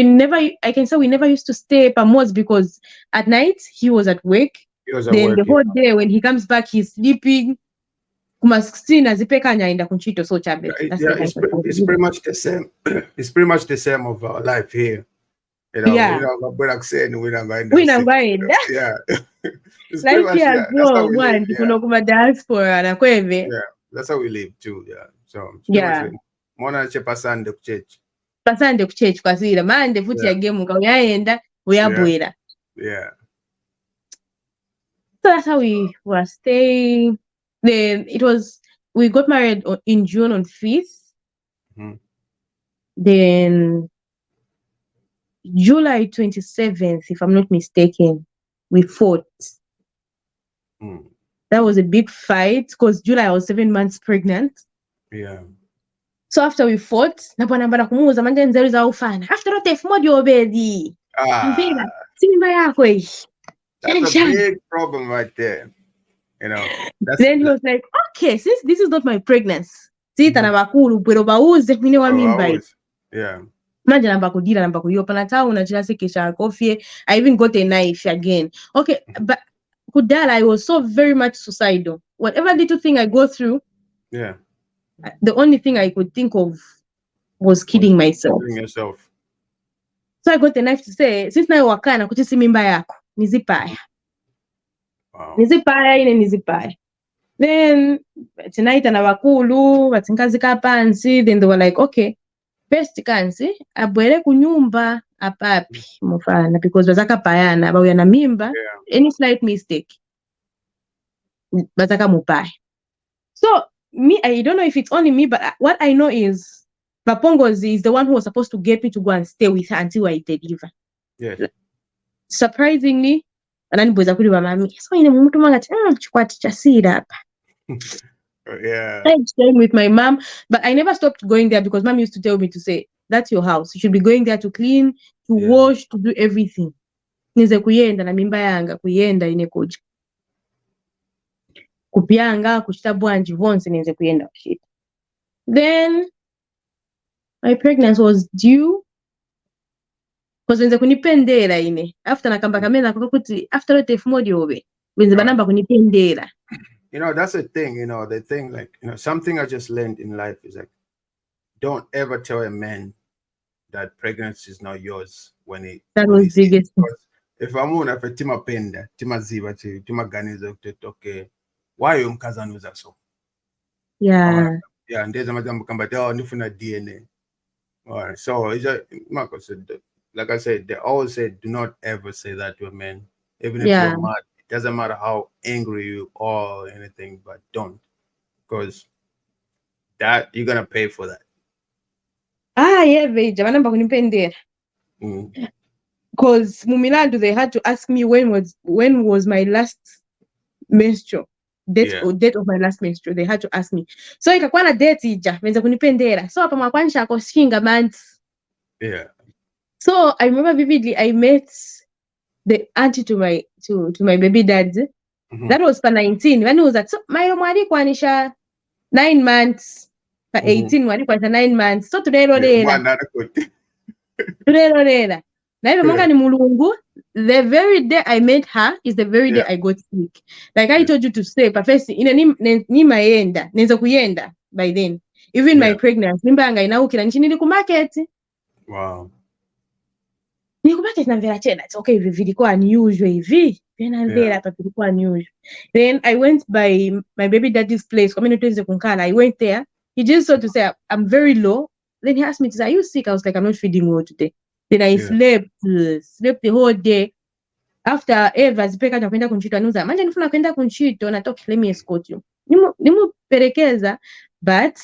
never, I can say we never used to stay pamoja because at night he was at work. The whole day when he comes back, he's sleeping. It's pretty much the same. It's pretty much the same of our life here. You know, yeah. We don't mind. Yeah. Like here as well, diaspora. Yeah, that's how we live too. Yeah. So yeah. Pasande ku church kwasira mande futi yagemu ngayaenda uyabwera. Yeah. So that's how we were staying. Then we got married in June on 5th. Then July 27th, if I'm not mistaken, we fought. That was a big fight because July I was 7 months pregnant. Yeah. So after we fought, after not if mod your baby. That's a big problem right there. You know. Then he was like, okay, since this is not my pregnancy, yeah. I even got a knife again. Okay, but kudala, I was so very much suicidal. Whatever little thing I go through, Yeah. the only thing I could think of was killing myself. Killing yourself. So I got the knife to say, since now wakana kuti si mimba yako, nizipaya. Wow. Nizipaya ine nizipaya. Then tonight na bakulu batsinkazika pansi, then they were like, okay, first kansi abwere kunyumba apapi mufana because bazakapayana bauya na mimba. Any slight mistake bazaka mupaya. So me, I don't know if it's only me, but what I know is Bapongozi is the one who was supposed to get me to go and stay with her until I deliver. Yes. Surprisingly, ananibuza kuli wa mami, so ine mtu mangati chikwati cha sida hapa. Yeah. I'm staying with my mom, but I never stopped going there because mom used to tell me to say, that's your house. You should be going there to clean, to wash, to do everything. Nize kuyenda na mimba yanga kuyenda ine kuja. Kupyanga, kuchita bwanji vonse nize kuyenda kushita. Then my pregnancy was due. Because nize kunipendera ine. After nakamba kamena kukuti after the modi obe. Wenze banamba kunipendera. You know, that's the thing, you know, the thing, like, you know, something I just learned in life is like, don't ever tell a man that pregnancy is not yours when he. That was biggest. If I'm on a tima penda, tima ziva, tima ganiza, okay, why you mkazanuza so? Yeah. Yeah, and there's a madam come back, oh, nifuna DNA. All right, so it's just, Marcus said, like I said, they always say, do not ever say that to a man, even if you're mad. Doesn't matter how angry you are or anything, but don't, because that you're gonna pay for that. Yeah, veja banamba kunipendera. Because Mumilando, they had to ask me when was my last menstrual date of my last menstrual. They had to ask me. So ikakuwa na date ija wenza kunipendera. So hapa mwakwanisha akoshinga months. Yeah. So I remember vividly, I met the auntie to my baby dad. That was for 19. When he was at so my mwari kwanisha 9 months. For 18 mwari kwanisha 9 months. So today na hivyo mwanga ni mulungu. The very day I met her is the very day I got sick. Like I told you to say, Professor, ni maenda neza kuyenda by then. Even my pregnancy nimbanga inaukira nchini ku market. Wow. Ni ku market na vera chena. It's okay, hivi vilikuwa unusual hivi. Pena vera hapa vilikuwa unusual. Then I went by my baby daddy's place. Kwa mimi nitoenze kunkala. I went there. He just said to say I'm very low. Then he asked me to say, are you sick? I was like, I'm not feeling well today. Then I slept the whole day. After Eva zipeka kwenda kunchito anuza manje nifuna kwenda kunchito na talk, let me escort you. Nimu perekeza, but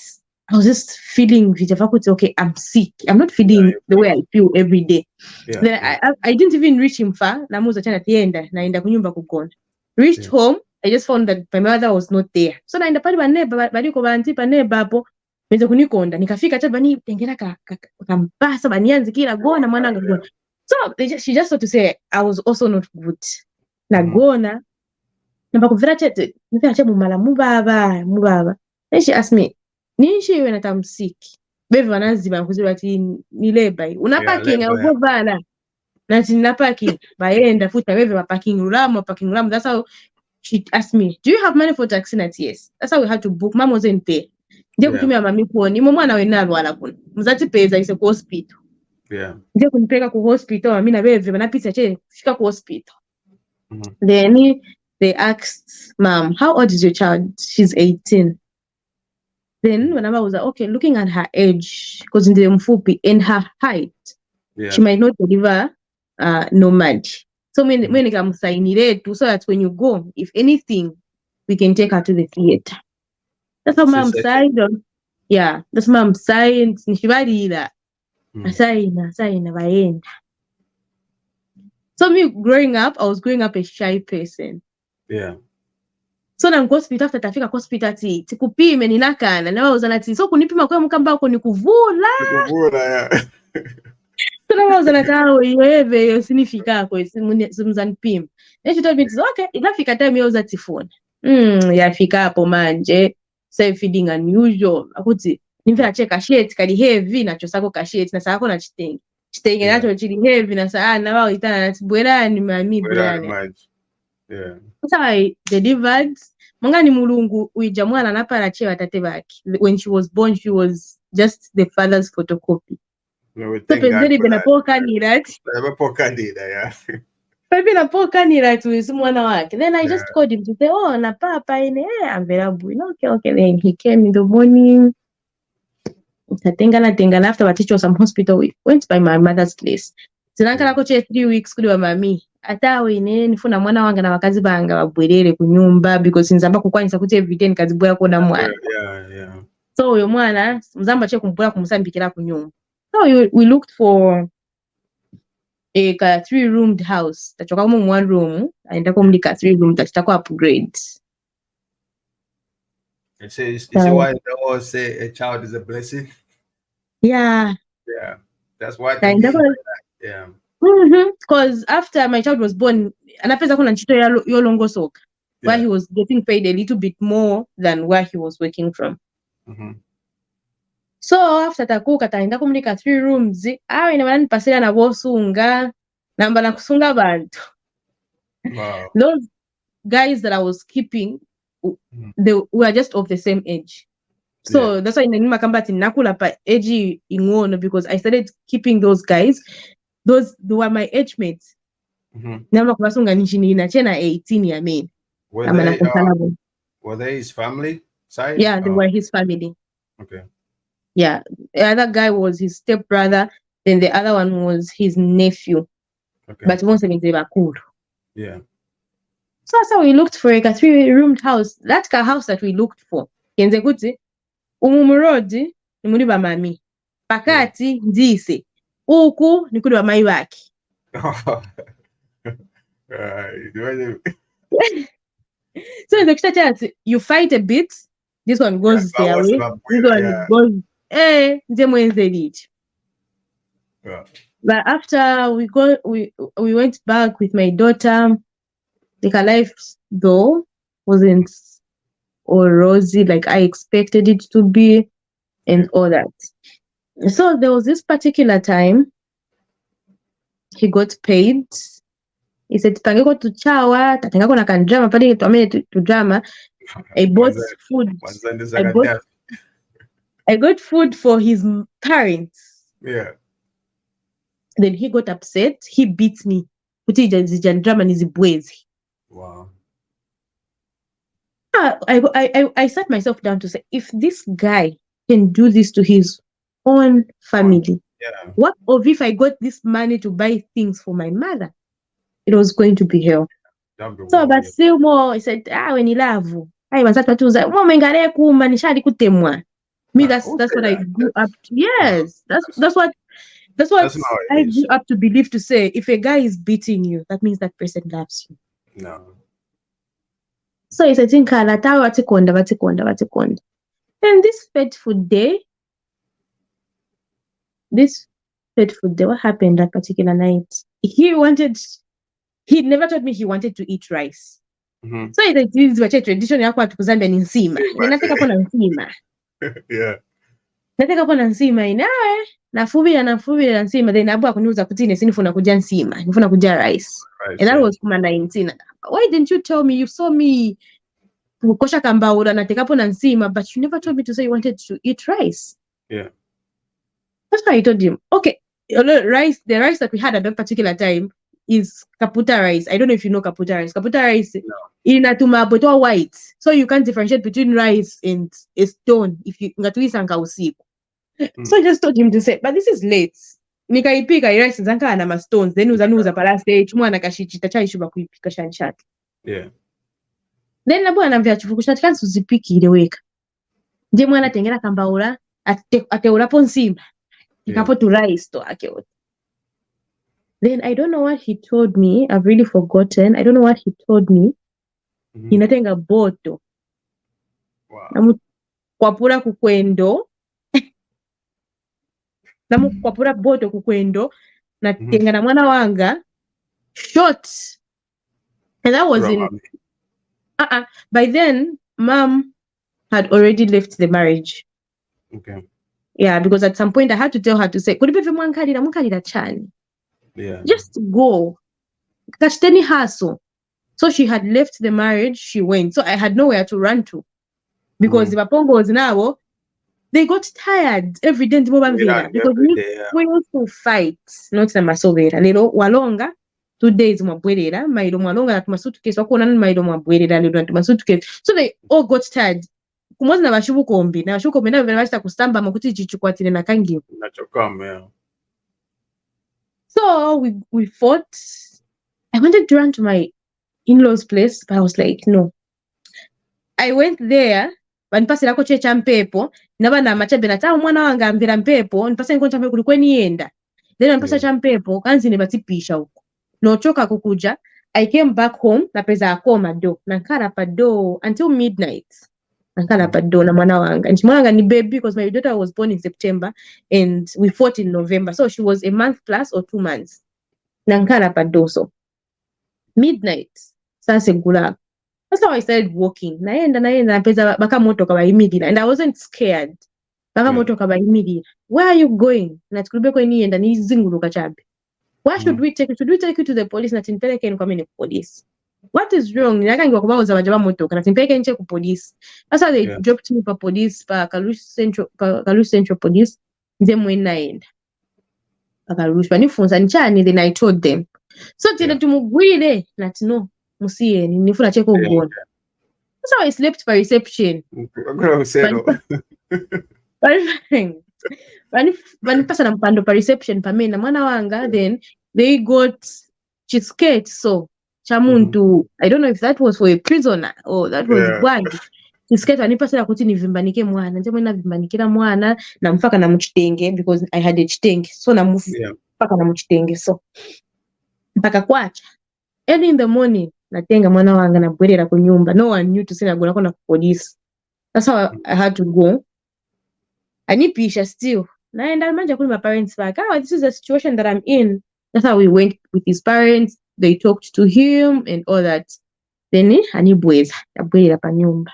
I was just feeling vitafakuti, okay, I'm sick. I'm not feeling the way I feel every day. Then I didn't even reach him far. Namuza chana tienda naenda kunyumba kukona. Reached home, I just found that my mother was not there. So naenda pali baneba baliko banti paneba hapo. Mwenza kunikonda nikafika cha bani tengera kampasa banianzi kila gona mwananga gona. So she just thought to say I was also not good. Na gona namba kuvira chete nifika cha mumala mubaba. Then she asked me, "Nishi wewe na tamsiki?" Bebe wanaziba kuzira ati ni labor. Una parking au govana? Na tina parking. Baenda futa bebe wa parking ulamu. That's how she asked me, "Do you have money for taxi?" And yes. That's how we had to book. Mom wasn't pay. Nje kutumia mami kuoni mwana wenalo wala kuna mzati pesa ise ku hospital. Nje kunipeleka ku hospital mami na bebe banapita che fika ku hospital. Then they asked mom, how old is your child? She's 18. Then when I was like, okay, looking at her age, because in the mfupi and her height, she might not deliver nomad. So when nikamsainire tu, so that when you go, if anything, we can take her to the theater. That's how mom signed. That's mom signed. Nishibarira. Asaina vaenda. So me growing up, I was growing up a shy person. So na hospital after tafika hospital tikupime ninakana na wao zanati so kunipima kwa mkamba wako ni kuvula. So na wao zanati wewe yosinifika kwa simzanipima. Then she told me okay, inafika time yao za tifuna. Yafika hapo manje. Say feeding unusual. Akuti nimvya cheka shit kali heavy na chosako ka shit na sako na chitenge nacho chili heavy na saa na wao itana na tibwera ni mami bwana. Yeah. That's how I delivered. Mangani mulungu uija mwana naparache watate baki. When she was born, she was just the father's photocopy. We So thank God penzeni for benapoka that. ni that. Yeah. Pepe napoka ni that with mwana wake. Then I Yeah. just called him to say, oh, na papa ine available. Okay. Then he came in the morning. Tengana after waticho some hospital. We went by my mother's place. Tinankala koche 3 weeks kuli wa mami. Ata wine nifuna mwana wanga na wakazi banga wabwerere kunyumba because nzamba kukwanyisa kuti everyday nikazibwera kuona mwana. Yeah. So uyo mwana mzamba che kumbula kumusambikira kunyumba. So we looked for a 3-roomed house. Tachoka mu 1 room aenda kumlika 3 room tachitako upgrade. You see why they always say a child is a blessing? Yeah. Yeah. That's what they mean by that. Yeah. Because after my child was born, anapeza kuna nchito yo longo soka where he was getting paid a little bit more than where he was working from. So after takuka taenda kumlika 3 rooms, awe ina manani pasela na bosunga namba na kusunga bantu. Wow. Those guys that I was keeping, they were just of the same age. So that's why inanima kambati nakula pa age ingono because I started keeping those guys. They were my age mates. Nama kubasunga nchini inachena 18 ya men. Were they his family side? Yeah, they were his family. Okay. Yeah. The other guy was his stepbrother, then the other one was his nephew. Okay. But most of them they were cool. Yeah. So that's how we looked for a 3-roomed house. That's the house that we looked for. Kenze kuti umumurodi ni muri ba mami. Pakati ndise. Uku ni kuri ba mai wake. So in the chance you fight a bit, this one goes their way. This one goes But after we went back with my daughter, like her life though wasn't all rosy like I expected it to be and all that. So there was this particular time he got paid. He said, "Tangeko to chawa, tatengako na kandrama pale tuamene to drama." I bought food. I got food for his parents. Yeah. Then he got upset. He beat me. Wow. I sat myself down to say, if this guy can do this to his own family, what if I got this money to buy things for my mother? It was going to be hell. So, but still more, I said, when you love, I was at to say, me, that's what I grew up to. Yes, that's what I grew up to believe to say. If a guy is beating you, that means that person loves you. No. So it's a thing called Vatikonda. And this fateful day, what happened that particular night? He never told me he wanted to eat rice. So it's a tradition yako tukuzambia ni nsima. Nataka pona nsima. Yeah. Nataka pona nsima inawe. Nafubira nsima then abu akuniuza kutine sinifuna kuja nsima. Nifuna kuja rice. And that was kuma 19. Why didn't you tell me? You saw me kukosha kambaura nataka pona nsima, but you never told me to say you wanted to eat rice. Yeah. That's why I told him, okay, the rice that we had at that particular time is kaputa rice. I don't know if you know kaputa rice. Kaputa rice inatuma boto white. So you can't differentiate between rice and a stone if you ngatuisanga usiku. So I just told him to say, but this is late. Nikaipika rice zanka na stones. Then uzanuza palaste chumwana kashichita chai shuba kuipika shanchatu. Yeah. Then nabu anambia chifukusha kansi uzipiki ile weka. Ndiye mwana tengera kambaula ateula ponsimba. Ikapo to rice to akeote. Then I don't know what he told me. I've really forgotten. I don't know what he told me. Inatenga boto. Wow. Namu kwapura kukwendo. Namu kwapura boto kukwendo. Na tenga na mwana wanga. Short. And that was by then, mom had already left the marriage. Okay. Yeah, because at some point I had to tell her to say, could you be mwankalira chani? Yeah. Just go. Kashiteni haso. So she had left the marriage, she went. So I had nowhere to run to. Because the Bapongos now, they got tired every day because we used to fight, not na masovera. Lero walonga 2 days mwabwerera, mailo mwalonga na tumasuitcase wako nani mailo mwabwerera lero na tumasuitcase. So they all got tired. Kumozi na bashubukombi na vena basta kustamba makuti chichukwatine na kangi. So we fought. I wanted to run to my in-laws place, but I was like, no. I went there, banipasira ko checha mpepo, naba na machabe na tawo mwana wanga ambira mpepo, nipasa nko champe kulikuwa nienda. Then banipasa cha mpepo, kanzi ne batipisha huko. No choka kukuja, I came back home na pesa akoma do, nankara pa do until midnight. Nankara pa do na mwana wanga. And mwana wanga ni baby because my daughter was born in September and we fought in November. So she was a month plus or 2 months. Nankara pa do so. Midnight. Sasa gula. That's how I started walking. Naenda pesa baka moto kaba immediately. And I wasn't scared. Baka moto kaba immediately. Where are you going? Na tukulube ko nienda ni zinguluka chabe. Why should we take you? Should we take you to the police? Na timpeleke ni kwa mini police. What is wrong? Naka ngiwa kubaza bajaba moto kana timpeleke nche ku police. That's how they dropped me pa police pa Kalush Central Police. Nze naenda. Pa Kalush banifunza nchani, then I told them. So tena tumugwire na tino musiye nifuna cheko ugona. That's how I slept for reception. Pasa na mpando pa reception pa mena mwana wanga, then they got cheesecake so chamuntu. I don't know if that was for a prisoner or that was one. Cheesecake anipasa kuti nivimbanike mwana. Nje mwana vimbanikira mwana na mfaka na mchitenge because I had a chitenge. So na mfaka na mchitenge so mpaka kwacha. Early in the morning natenga mwana wanga na bwerera ku nyumba. No one knew to say nagona kona police. That's how I had to go. Anipisha still. Naenda manja kuli my parents back. This is the situation that I'm in. That's how we went with his parents. They talked to him and all that. Then anibweza abwera pa nyumba.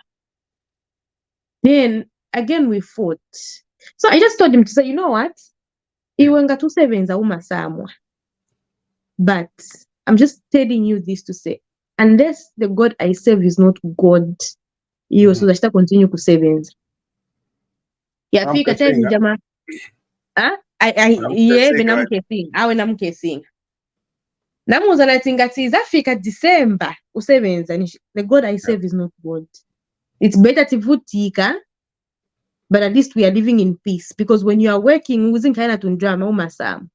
Then again we fought. So I just told him to say, you know what? Iwenga 2/7 umasamwa. But I'm just telling you this to say, unless the God I serve is not God, you also just continue to sevens. Yeah, fika tezi jama. Benam kissing. Awe nam kissing. Namuza latinga tiza fika December usevenza. The God I serve is not God. It's better to vutika, but at least we are living in peace. Because when you are working, using kaina tundrama umasam.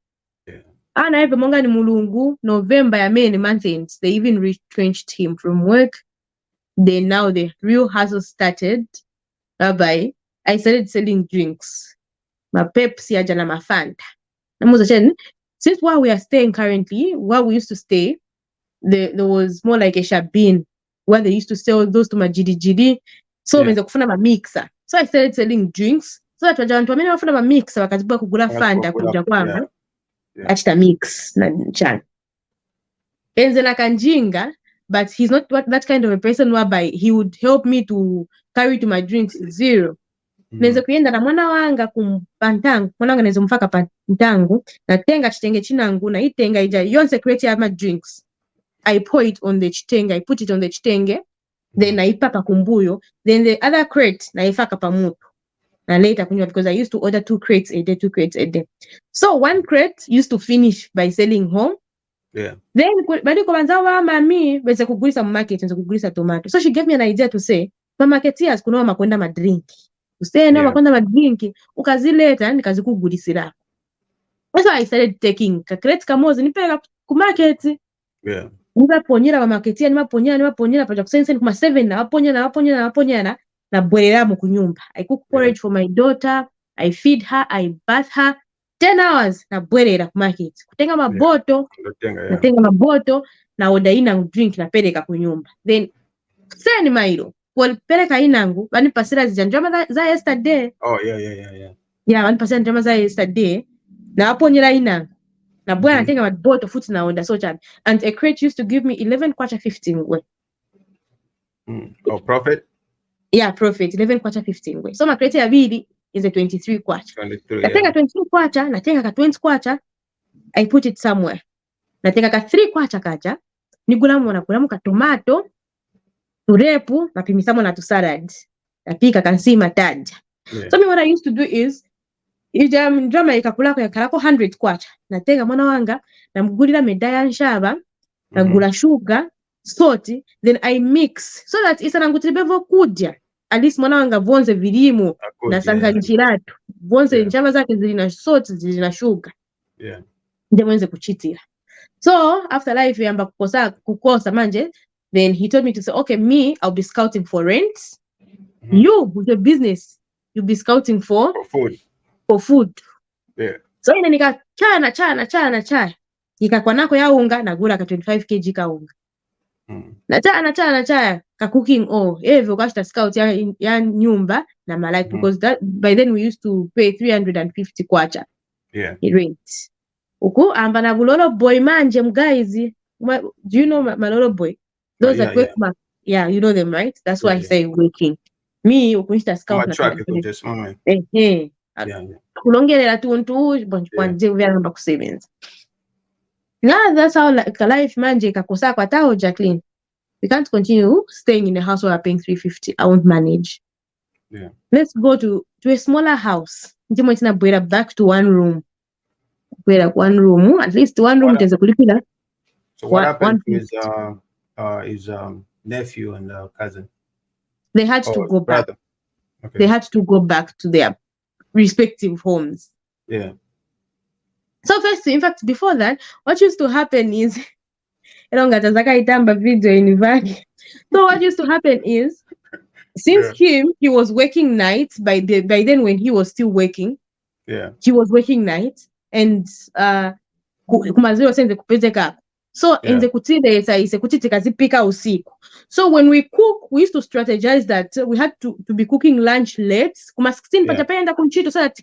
Ana eve monga ni mulungu, November ya May month ends. They even retrenched him from work. Then now the real hustle started. Bye. I started selling drinks. My Pepsi aja na mafanta. Since where we are staying currently, where we used to stay, there was more like a shabin where they used to sell those to my GD. So menza kufuna ma mixer. So I started selling drinks. So that wajantu wamene wafuna ma mixer wakazibuka kugula fanta kuja kwangu. Achita mix na chan. Enze na kanjinga, but he's not that kind of a person whereby he would help me to carry to my drinks zero. Neze kuyenda na mwana wanga kumpantangu, mwana wanga neze mfaka pantangu, na tenga chitenge chinangu, na itenga ija yonse create my drinks. I pour it on the chitenge, I put it on the chitenge, then naipaka kumbuyo, then the other crate naifaka pamutu. And later, because I used to order 2 crates a day. So 1 crate used to finish by selling home. Yeah. Then, mami, beze kugulisa market, nzo kugulisa tomato. So she gave me an idea to say, marketeers kuno makwenda madrinki. Usee no makwenda madrinki, ukazileta nikazikugulisira. So I started taking crate kamozi nipeleka ku market. Yeah. Nipaponyera ba marketeer, nipaponyera paja kusense kuma 7 na waponyana. Na bwerera mu kunyumba. I cook porridge for my daughter. I feed her. I bath her. 10 hours na bwerera ku market. Kutenga maboto. Natenga maboto. Na oda inangu drink na peleka kunyumba. Then, seni mailo. Kwa peleka inangu. Wani pasira zijanjama za yesterday. Oh, yeah. Yeah, wani pasira zijanjama za yesterday. Na waponyera inangu. Na bwera natenga maboto futi na oda. So chan. And a crate used to give me 11 kwacha 15. Oh, profit? Yeah, profit 11 kwacha 15 way. So my crate ya bili is a 23 kwacha. 23. Natenga 23 kwacha, natenga ka 20 kwacha, I put it somewhere. Natenga ka 3 kwacha kacha, nigulamu nakulamu ka tomato turepu napimisamo na tu salad napika kansima taja. So me what I used to do is ija drama ikakulako yakalako 100 kwacha natenga mwana wanga namugulira medaya nshaba nagula sugar salt then I mix so that isanangutiribevo kudya at least mwana wanga vonze vilimu na sangalishiratu vonze njaba zake zilina salt zilina sugar nje mwenze kuchitira. So after life yamba kukosa manje, then he told me to say okay, me I'll be scouting for rent, you with your business you'll be scouting for food. So ine nika chana ikakwa nako ya unga nagula ka 25 kg ka unga na chaya ka cooking hivyo kashita scout ya nyumba na malike because that by then we used to pay 350 kwacha rent uku amba na bulolo boy manje mguys. Do you know malolo boy? Those are quick you know them, right? That's why I say working me ukunishita scout na just moment kulongelera tuntu bonje vyamba kusebenza. Now that's how like life manje kakosa kwa tao Jacqueline. We can't continue staying in a house where we're paying 350. I won't manage. Let's go to a smaller house. Ndimo tina bwera back to one room. Bwera one room, at least one room tenze kulipila. So what happened to his nephew and cousin? They had to go back. Okay. They had to go back to their respective homes. So first, in fact, before that, what used to happen is so what used to happen is since he was working nights by then when he was still working, he was working nights and kumaziro senze kupezeka. So in the kutide ise kutite kazipika usiku. So when we cook, we used to strategize that we had to be cooking lunch late. Kuma 16 patapenda kunchito so that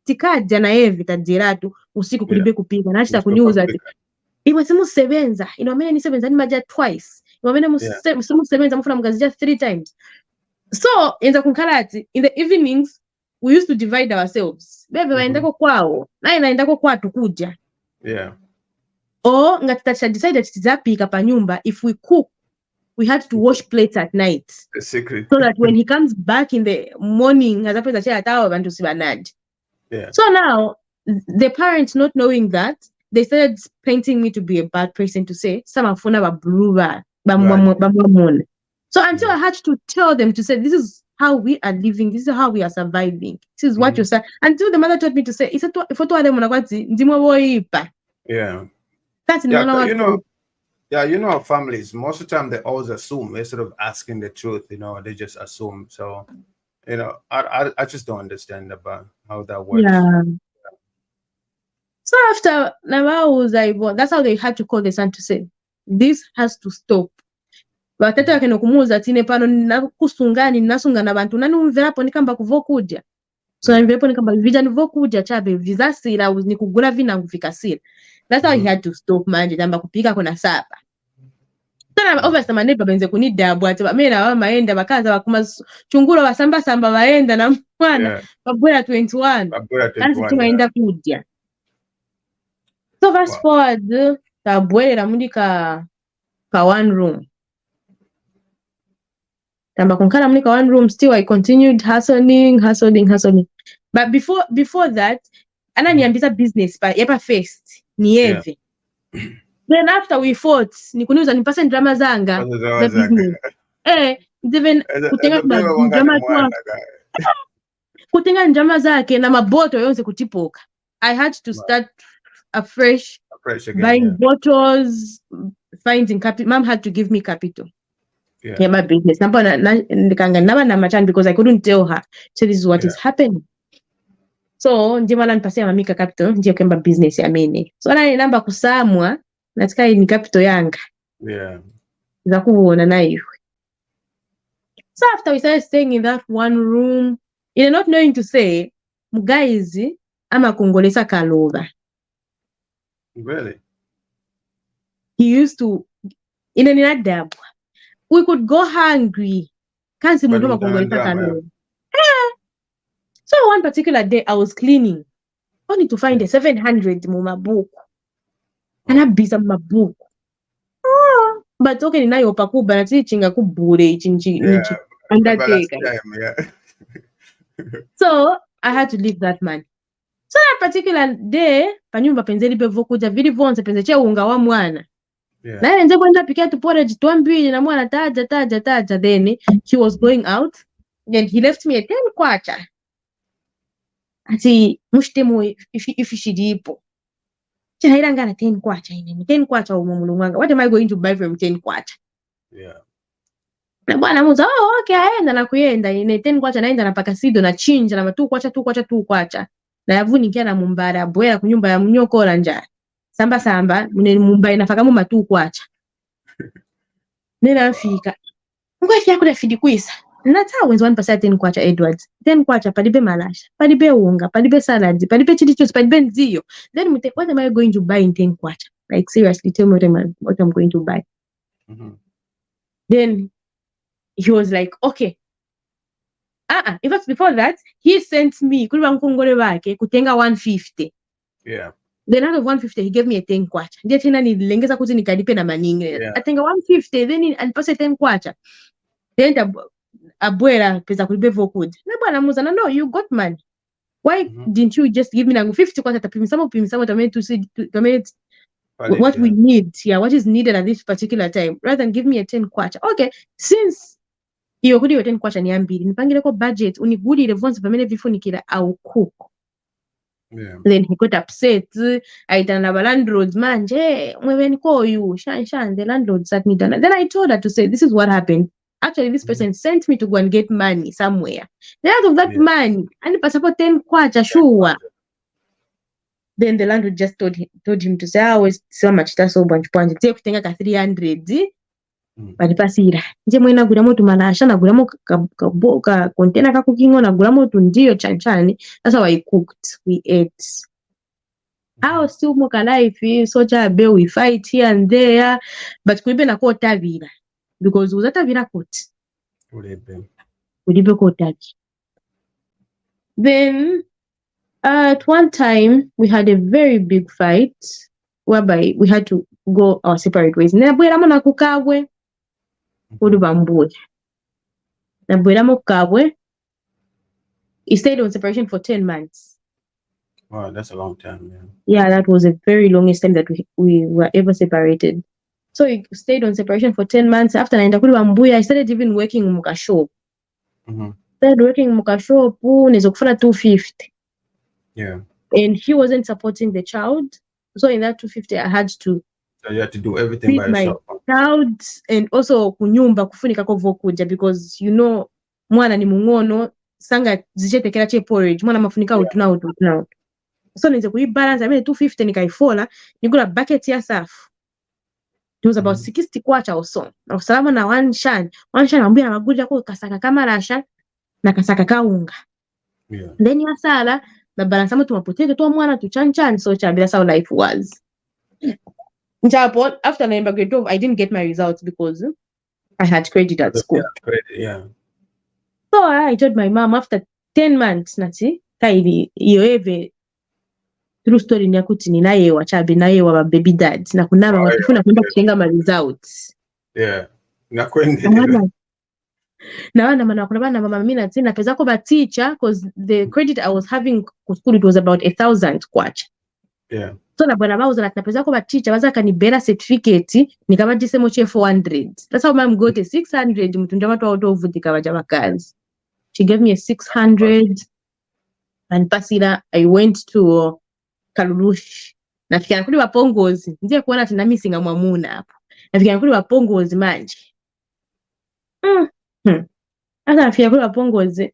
tikaja na evi tadiratu usiku kulibe kupika. Na achita kunyuza. Iwe simu sebenza. Inomene ni sebenza ni maja twice. Inomene simu sebenza mfuna mgazija 3 times. So in the kunkalati, in the evenings, we used to divide ourselves. Bebe waendako kwao. Na inaendako kwatu kuja. Or ngatitacha decided tizapika pa nyumba. If we cook, we had to wash plates at night. The secret. So that when he comes back in the morning, so now the parents not knowing that, they started painting me to be a bad person to say some So until I had to tell them to say this is how we are living, this is how we are surviving. This is what you're saying. Until the mother told me to say that's families, most of the time they always assume instead of asking the truth, they just assume. So, I just don't understand about how that works. So after that's how they had to call the son to say, this has to stop. But tata yake nokumuza tine pano nakusungani nasunga na bantu nani umverapo nikamba kuvokuja. So nimvepo nikamba vijana vokuja chabe vizasira nikugula vinangu vikasira. That's how he had to stop manje tamba kupika kuna sapa. Sana obviously maneba benze kunida bwate bamena wa maenda bakaza bakuma chunguro basamba samba baenda na mwana babwera 21. Kasi tumaenda kudya. So fast forward tabwera mundi ka one room. Tamba kunkala mundi ka one room still I continued hustling. But before that ananiambia business pa yapa first ni eve. Then after we fought nikuniuza nipase drama zanga za business. Even kutenga drama kwa kutenga drama zake na maboto yonse kutipoka. I had to start afresh again, buying bottles, finding capital. Mom had to give me capital. My business. Because I couldn't tell her. So this is what is happening. So njimala nipasea mamika capital ndio kemba business ya mene. So na namba kusamwa natika ni capital yanga. Za kuona na hiyo. So after we started staying in that one room, not knowing to say mugaizi ama kongolesa kalova. Really? He used to we could go hungry. Can't see mudoma kongolesa kalova. So one particular day I was cleaning, only to find a 700 muma book. And I busy my book. but okay ninayo pakuba nati chinga kubure chinchi Yeah. Remember last undertaker. time, yeah. So I had to leave that man. So that particular day panyumba penzeli bevokuja vili vonse penzeche unga wa mwana. Yeah. Na nje kwenda pikia tu porridge twambili na mwana taja then he was going out and he left me a 10 kwacha. Ati mushtemo ifishiripo. Chairanga na 10 kwacha ine 10 kwacha umulunganga. What am I going to buy from 10 kwacha? Yeah. Na bwana muza okay aenda na kuyenda ine 10 kwacha naenda na paka sido na chinja na tu kwacha. Na yavuni kia na mumbara bwera kunyumba ya mnyoko la njara. Samba mune mumba inafaka mu matu kwacha. Nena fika. Ngwa fia kule fidi kuisa. Nata wenzi 1% 10 kwacha Edwards. 10 kwacha palibe malasha, palibe unga, palibe salad, palibe chili chips, palibe nzio. Then what am I going to buy in 10 kwacha? Like seriously, tell me what I'm going to buy. Then he was like, okay. In fact, before that, he sent me kuli bankongole bake kutenga 150. Yeah. Then out of 150, he gave me a 10 kwacha. Ndiye tena nilengeza kuti nikalipe na maningi. Yeah. Atenga 150, then alipasa 10 kwacha. Then abwera pesa kulibe vokud. Na bwana muza no, you got money. Why didn't you just give me na 50 kwacha tapimisamo to see what we need? Yeah, what is needed at this particular time rather than give me a 10 kwacha. Okay, since iyo kudi 10 kwacha ni ambili nipangile ko budget unigulire vonse pamene vifunikira au cook. Yeah. Then he got upset. Aitana na landlords manje mweveni koyu shan the landlord sat me down. Then I told her to say this is what happened. Actually this person sent me to go and get money somewhere. Then out of that money and passport 10 kwacha sure. Then the landlord just told him to say always so much that's so bunch point take kutenga ka 300 palipasira nje mwena gulamo tumalasha na gulamo ka container ka cooking na gulamo tu ndio chanchani. That's how I cooked, we ate. How still moka life so chabe we fight here and there but kulibe na ko tavira because uzatavira kot kulibe ko tavi. Then at one time we had a very big fight whereby we had to go our separate ways. Na bwera na kukabwe kudu bambuye. Na bwera mo kukabwe. He stayed on separation for 10 months. Wow, that's a long time, man. Yeah, that was a very longest time that we were ever separated. So he stayed on separation for 10 months. After naenda kuli bambuya, I started even working muka shop. Started working muka shop, nizo kufuna 250. Yeah. And he wasn't supporting the child. So in that 250, I had to. So you had to do everything by yourself. My child and also kunyumba kufunika ko vokuja because mwana ni mungono sanga zichetekera che porridge mwana mafunika utunao. So nize kuibalance amene 250 nikaifola nigula bucket ya safu. It was about 60 kwacha or so. Na usalama na one shan ambia maguja ko kasaka kama rasha na kasaka kaunga. Yeah. Then ya sala na balance ama tumapotato to mwana tu chan so cha that's how life was. Japo after I grade 12 I didn't get my results because I had credit at school. Yeah. So I told my mom after 10 months nati kaidi iyo true story ni akuti ni naye wachabe naye wa baby dad na kunama wakifuna kwenda kutenga ma results. Yeah. Na kwende. Na wana mana kuna bana mama mimi na tena pesa ko ba teacher because the credit I was having for school it was about 1,000 kwacha. Yeah. So na bwana bauza na pesa ko ba teacher waza kanibera certificate nikaba disemo che 400. That's how mom got a 600 mtunda watu auto uvutika baja kazi. She gave me a 600 and pasira I went to Kalulush. Nafikana kuli wapongozi. Ndiye kuona tena missing amwamuna hapo. Nafikana kuli wapongozi manje. Asa nafikana kuli wapongozi.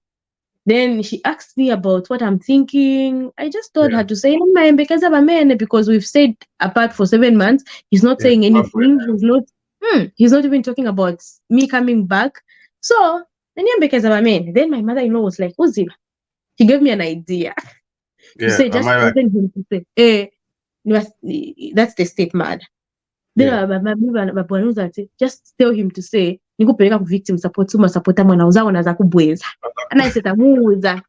Then she asked me about what I'm thinking. I just told her to say mbekeza bamene because we've stayed apart for 7 months. He's not saying anything. He's not even talking about me coming back. So, mbekeza bamene. Then my mother-in-law was like, Uziba. She gave me an idea. To say just open him to say, that's the state mad. Then just tell him to say, nikupeleka ku victim support supporta mwana uzao na za kubweza. Anaiseta muuza.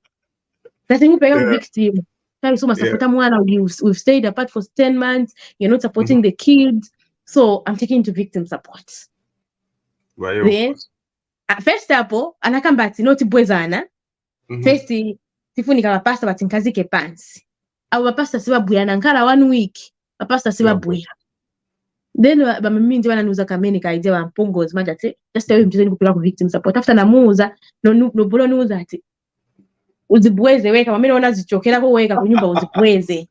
That's nikupeleka ku victim. Kama supporta mwana we've stayed apart for 10 months, you're not supporting the kids. So I'm taking to victim support. Then first hapo anakamba ati noti bwezana. First tifunika bapasta bati nkazike pansi. Abo bapasta sibabuyana nkala 1 week. Bapasta sibabuya. Then bamimi ndi bananuza kamene ka idea bampongozi manje ati just tell him mjizeni kupila ku victim support. After namuuza no bolo nuza ati uzibweze weka mamene ona zichokera ko weka kunyumba uzibweze.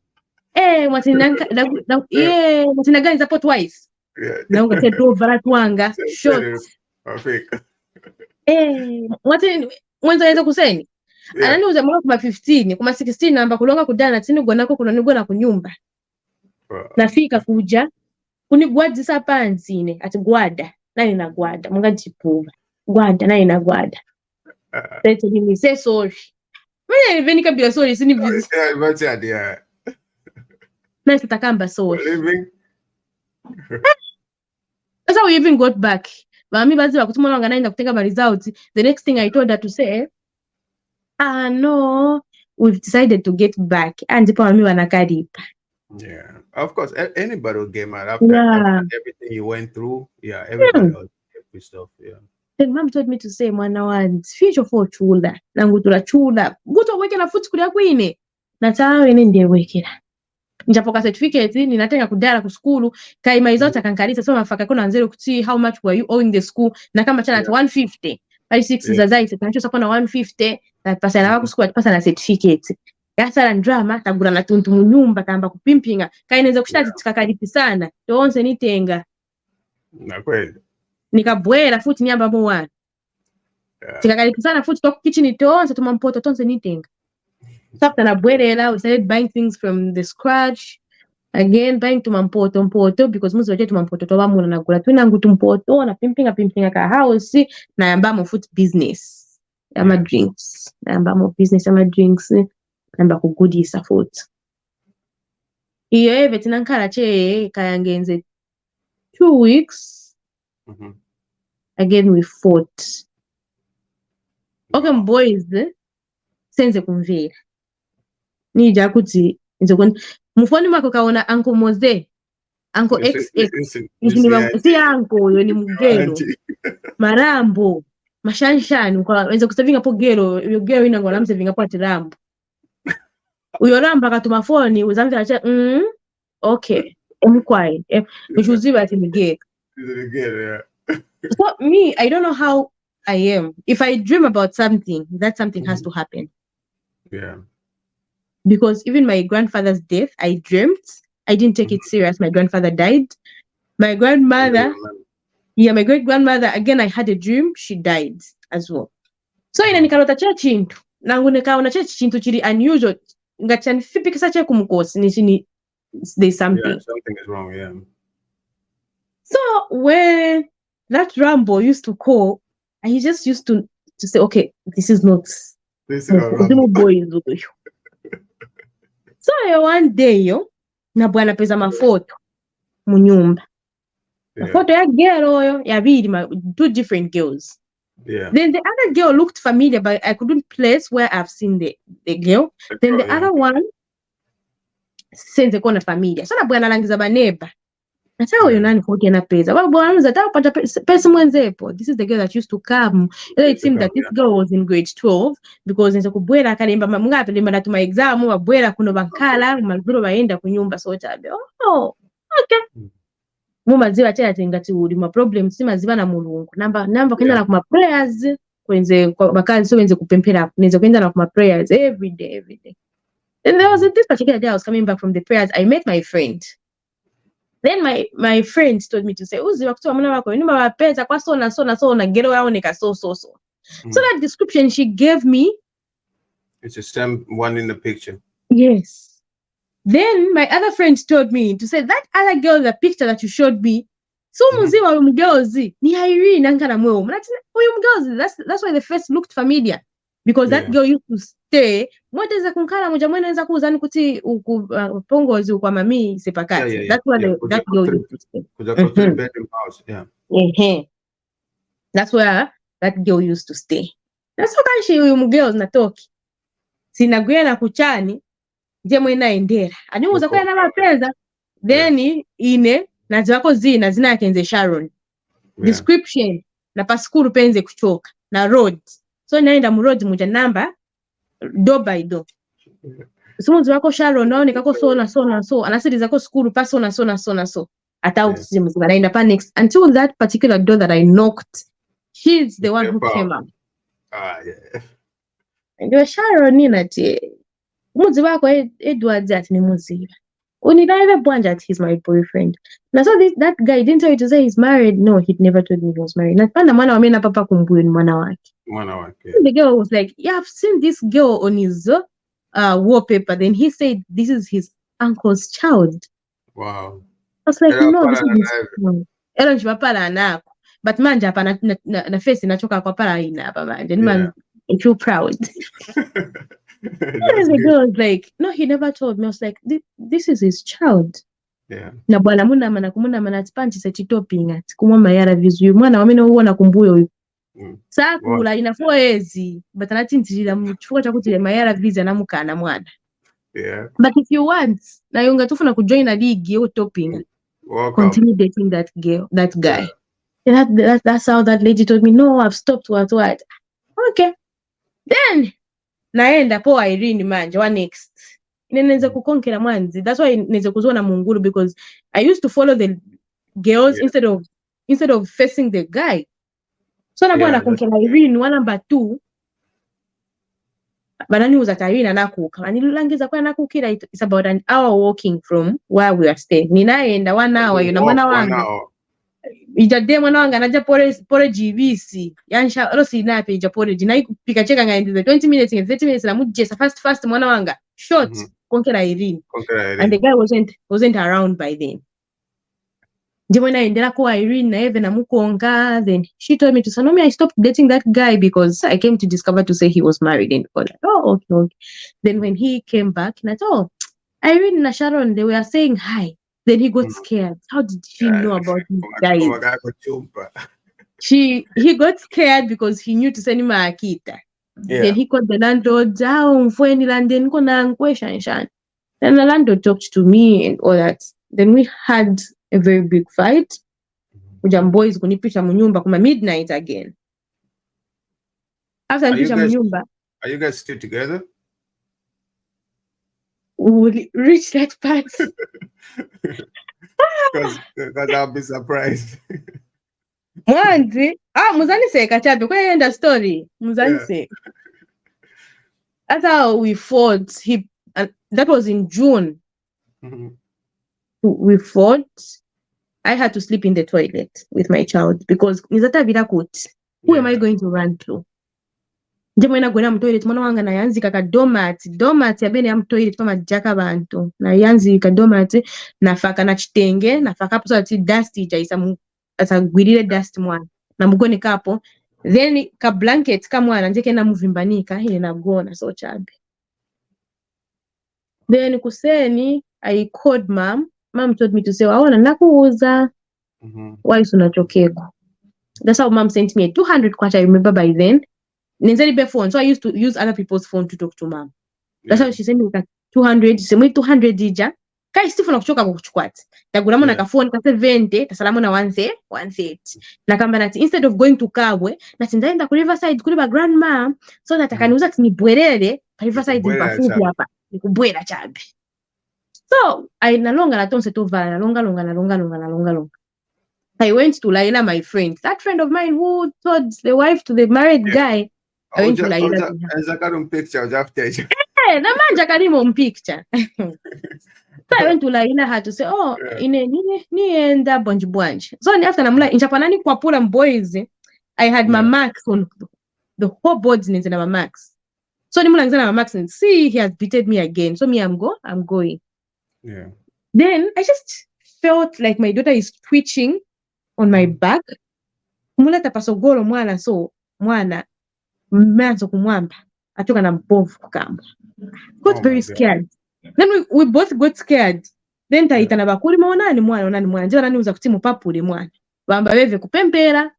Mwatina mwatina gani support twice. Naunga said do baratwanga short. Perfect. Mwatina mwenza yeza kuseni. Ananuza mwaka kuma 15 kuma 16 namba kulonga kudana tini gwanako kunanigona kunyumba. Nafika kuja kunigwadzisa pansi ine ati gwada nani na gwada munga jipuva gwada nani na gwada let him say sorry mimi veni kabila sorry sini busy What's that? Yeah. Nice takamba sorry that's how we even got back bami bazi bakutuma langa naenda kutenga ma results. The next thing I told her to say no, we've decided to get back and ndipo mami wanakadipa. Yeah, of course. Anybody will get mad after everything you went through. Yeah, everybody will get stuff. Yeah. Then mom told me to say, mwana wangu, future for chula. Nangutura chula. Guto wekela futi kulia kwine. Natawe ndiye wekela. Njapoka certificate ninatenga kudara ku school kai maizota kankalisa so mafaka kuna nzero kuti how much were you owing the school na kama chana 150. By 6 za zaite tunacho sapona 150 na pasa na wako school pasa na certificate. Yasala drama tagura na tuntu munyumba tamba kupimpinga kaineza kushita tikakalipi sana tonse nitenga na kweli nikabwera futi nyamba mo wana tikakalipi sana futi kwa kitchen tonse tumampoto tonse nitenga sasa na bwerela we started buying things from the scratch again buying tumampoto because muzi waje tumampoto to bamuna nagura twinangu tumpoto na pimpinga ka house na yambamo food business ama drinks na yambamo business ama drinks namba kugudisa futhi iyo eve tinankhala che kayangenze 2 weeks again we fought okay boys senze kumvira nija kuti nzokoni mufoni mwako kaona uncle Moze uncle XX si uncle yo ni mgelo marambo mashanshani kwa weza kusavinga po gelo yo gelo ina ngola msevinga po atirambo uyolamba akatuma phone uzamvira cha okay umkwai nishuziba ati mgelo so me I don't know how I am. If I dream about something, that something has to happen. Yeah. Because even my grandfather's death, I dreamt. I didn't take it serious. My grandfather died. My grandmother, my great grandmother, again I had a dream. She died as well. So ina nikalota cha chintu. Nangu nikaona cha chintu chiri unusual. Ngachani fipi kisa cha kumukosi ni there's something. Yeah, something is wrong, yeah. So when that Rambo used to call, and he just used to say, okay, this is not boy. So one day na bwana pesa mafoto munyumba. Mafoto ya girl ya bidi 2 different girls. Yeah. Then the other girl looked familiar, but I couldn't place where I've seen the girl. Then the other one senze kona familia. So na bwana langiza baneba. That's how you know na pesa. Well, pesa mwenzepo. This is the girl that used to come. It seemed that this girl was in grade 12 because nza kubwera kalimba mungape limba na tuma exam wabwera kuno bankala mazuro baenda kunyumba so chabe. Oh, okay. Mumaziba tena tingati uli ma problems si maziba na mulungu. Namba kwenda na kuma prayers kwenze bakali so wenze kupempera neza kwenda na kuma prayers every day. And there was this particular day I was coming back from the prayers. I met my friend. Then my friend told me to say, "Uzi wakutoa mwana wako nyumba wapeza kwa so na gero yaoneka so." So that description she gave me, it's the same one in the picture. Yes. Then my other friend told me to say that other girl, the picture that you showed me, so muzi wa mgirlzi ni Irene ankana mweo. That's why the face looked familiar. Because that girl used to stay. Mwateza kunkala moja mwenza kuuzani kuti pongozi kwa mami sepakati. That's why that girl used to stay. The bedroom house, That's where that girl used to stay. That's why kanshi uyu mgirls natoki. Sinagwena kuchani, je mwena endera. Aniuza kwa na mapeza. Then ine naziwako zina yake nze Sharon. Description na paskuru penze kuchoka na road. So naenda mu road muja namba door by door. Simuzi wako Sharon naone kako so anasiriza ko skuru pa so ata usimu naenda pa next until that particular door that I knocked. She's the one who came up. Ndio Sharon ninati muzi wako Edward ati ni muziba. Unidaive bwanja ati he's my boyfriend. Na so that guy didn't tell you to say he's married. No, he'd never told me he was married. Na panda mwana wa mena papa kumbuyo ni mwana wake. The girl was like, yeah, I've seen this girl on his wallpaper. Then he said, this is his uncle's child. Wow. I was like, no, this is his child. Elo njipapala anako. But manja hapa na face inachoka kwa para ina hapa manja. Ni man, I feel proud. And the girl was like, no, he never told me. I was like, this is his child. Yeah. Na bwana kumuna mana tipanchi seti topping ati kumwamba yara vizuyu mwana wamene uona kumbuyo uyu. Sakula ina 4 years but anatintirira mu chifuko chakuti mayara visa namukana mwana. Yeah. But if you want na yunga tufuna kujoin a league yo topping. Continue dating that guy. Yeah. That's how that lady told me, no, I've stopped what. Okay. Then naenda po Irene manje wa next. Neneza kukonkera mwanzi. That's why neza kuzona munguru because I used to follow the girls instead of facing the guy. So na bwana kunkera Irene wa number 2. Banani was at Irene anakuka. Anilulangiza kwa anakukira it's about an hour walking from where we are staying. Ninaenda 1 hour yuna mwana wanga. Ijade mwana wanga naja pore GVC. Yansha rosi nape ija pore jina pika cheka ngaendize 20 minutes and 30 minutes na mujesa fast mwana wanga. Short konkera Irene. And the guy wasn't around by then. Jemo naendela kwa Irene na even na mukonga. Then she told me to say, no, I stopped dating that guy because I came to discover to say he was married and all that. Oh, okay. Then when he came back, and I thought, Irene and Sharon, they were saying hi. Then he got scared. How did she know about these guys? He got scared because he knew to send him a kita. Yeah. Then he called the landlord down for any land. Then Then the landlord talked to me and all that. Then we had a very big fight. Ujam boys kunipisha munyumba kuma midnight again. After nipisha munyumba. Are you guys still together? Will reach that part? Because I'll be surprised. Mwanzi, muzani seka chabe kwa yenda story. Muzani seka. That's how we fought. That was in June. We fought. I had to sleep in the toilet with my child because nizata vila kuti. Who am I going to run to? Njemwena gwena mtoilet mwana wanga na yanzi kaka domati ya bene ya mtoilet kama jaka bantu na yanzi kaka domati na faka na chitenge na faka hapo ati dust ija asa gwirire dust mwana na mugone kapo then ka blanket ka mwana njeke na muvimbanika ile na gona so chabe. Then kuseni I called mom told me to say waona nakuuza why sunachokeko. That's how mom sent me a 200 kwacha. I remember by then Nenzeli be phone, so I used to use other people's phone to talk to mom. That's how she sent me like 200. She sent me 200 dija. Kai stifu na kuchoka kuchukwati. Taguramo na ka phone ka 70, tasalamu na 130. Na kamba nati instead of going to Kabwe, nati ndaenda ku Riverside kuli ba grandma, so natakaniuza tinibwerere pa Riverside mpafupi hapa. Nikubwera chabe. So I nalonga na tonse to vala, nalonga. I went to Laila, my friend. That friend of mine who told the wife to the married guy. I went to Laila. Picture after. Na manja kalimo picture. So I went to Laila her to say, oh, ni enda bonji. So after namula inchapanani kwa pula boys, I had my marks on the whole boards in my marks. So nimula ngana my marks and see he has beaten me again. So me I'm going. Yeah. Then I just felt like my daughter is twitching on my back. Mula tapasogolo mwana mmanzo kumwamba atoka na mbovu kukamba. Got very scared. Then we both got scared. Then taita na bakuli maonani mwana njira nani uza kutimu papuli mwana bamba beve kupempera.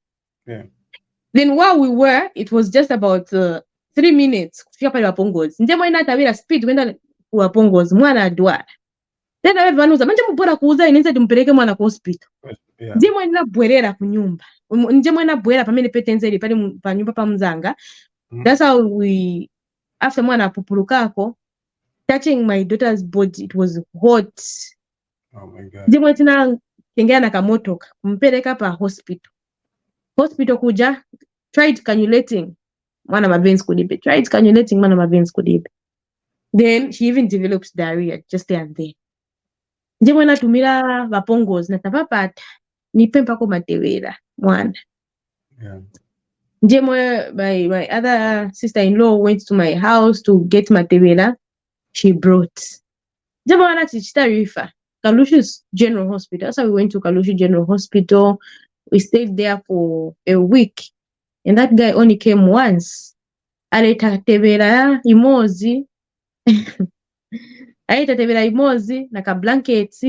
Then while we were, it was just about 3 minutes kufika pale wapongozi. Nje mwana tabira speed kwenda wapongozi mwana adwara. then vanuza manje mubora kuuza inenza timupereke mwana ku hospital Yeah. ndiye mwana nabwerera ku nyumba ndiye mwana nabwera pamene petenzeri pali pa nyumba pa mzanga. That's how we after mwana apupulukako touching my daughter's body, it was hot. Oh my God. Ndiye mwana tina kengea na kamotoka kumpereka pa hospital kuja tried cannulating mwana maveins kudibe mwana maveins kudibe. Then she even developed diarrhea just there and there. Ndiye mwana tumira vapongozi na tapapata nipe mpako matewera mwana. Yeah. Ndiye my other sister-in-law went to my house to get matewera. She brought. Ndiye mwana tichita refer Kalushu's General Hospital. So we went to Kalushu General Hospital. We stayed there for a week, and that guy only came once. Aleta tebera imozi na ka blankets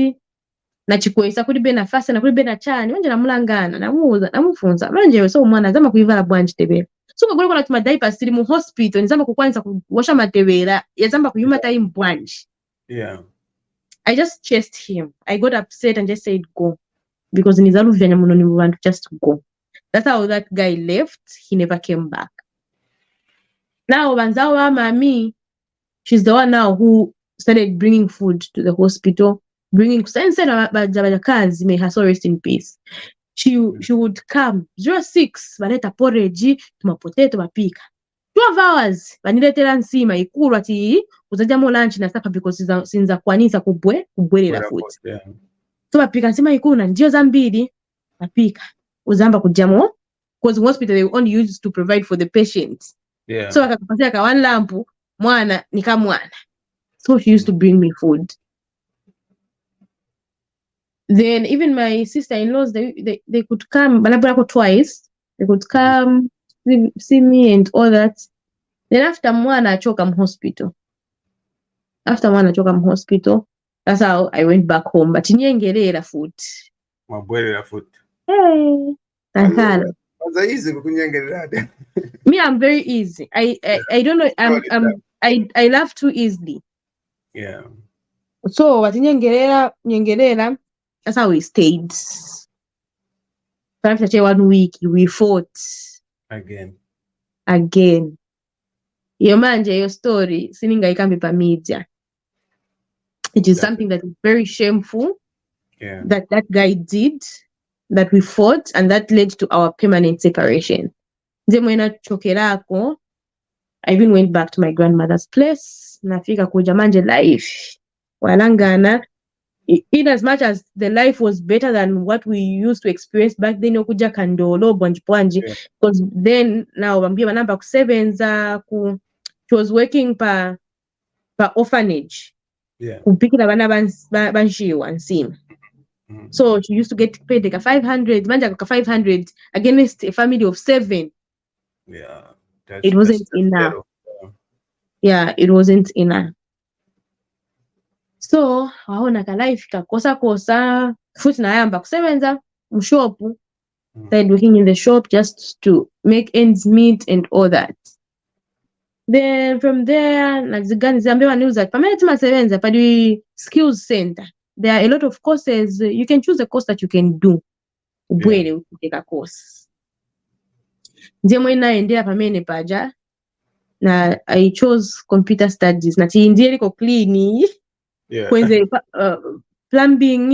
na chikwesa kuli bena fasa na kuli bena chani manje namulangana namuuza namufunza manje so mwana zama kuivala bwanji tebera so kagole kuna tuma diapers sili mu hospital nizamba kukwanza kuwasha matebera yazamba kuyuma time bwanji. Yeah. I just chased him. I got upset and just said go because nizaluvya muno ni want to just go. That's how that guy left. He never came back. Now banzawa mami, she's the one now who started bringing food to the hospital, bringing kazi, may her soul rest in peace. She would come 06 baleta porridge tumapotato bapika 12 hours baniletera nsima ikulu ati uzajamo lunch na supper because sinza kwanisa kubwerera food. Yeah. So bapika nsima ikulu na ndio za mbili bapika uzamba kujamo because hospital they only used to provide for the patients. Yeah. So akapatia ka one lamp mwana nikamwana. So she used to bring me food. Then even my sister-in-laws they could come balabra twice. They could come see me and all that. Then after mwana achoka hospital. That's how I went back home. But nyengerera food. Mabwerera food. Hey. Tankala. That's easy kunyengerera. Me, I'm very easy. I don't know. I laugh too easily. Yeah. So what nyengerera, that's how we stayed. After 1 week, we fought Again. Your manje, your story, sininga ikambi pa media. It is something that is very shameful. Yeah. That guy did, that we fought, and that led to our permanent separation. Zemwena chokerako, I even went back to my grandmother's place. Nafika kuja manje life. Walangana. In as much as the life was better than what we used to experience back then, okuja kandolo bwanji. Because then now bambia manamba kusebenza she was working pa orphanage. Yeah. Kupikira bana banshiwa nsima. So she used to get paid like 500, manja 500 against a family of 7. Yeah. It wasn't enough. Yeah, it wasn't enough. So waona ka life kakosa futhi nayamba kusebenza mshopu. Started working in the shop just to make ends meet and all that. Then from there nazigani ziambiwa niuza pamene timasebenza pa the skills center. There are a lot of courses. You can choose a course that you can do. Ubwele ukiteka course. Ndiye mwena endea pamene paja na I chose computer studies na ndiye liko clean. Yeah. Kwenye plumbing,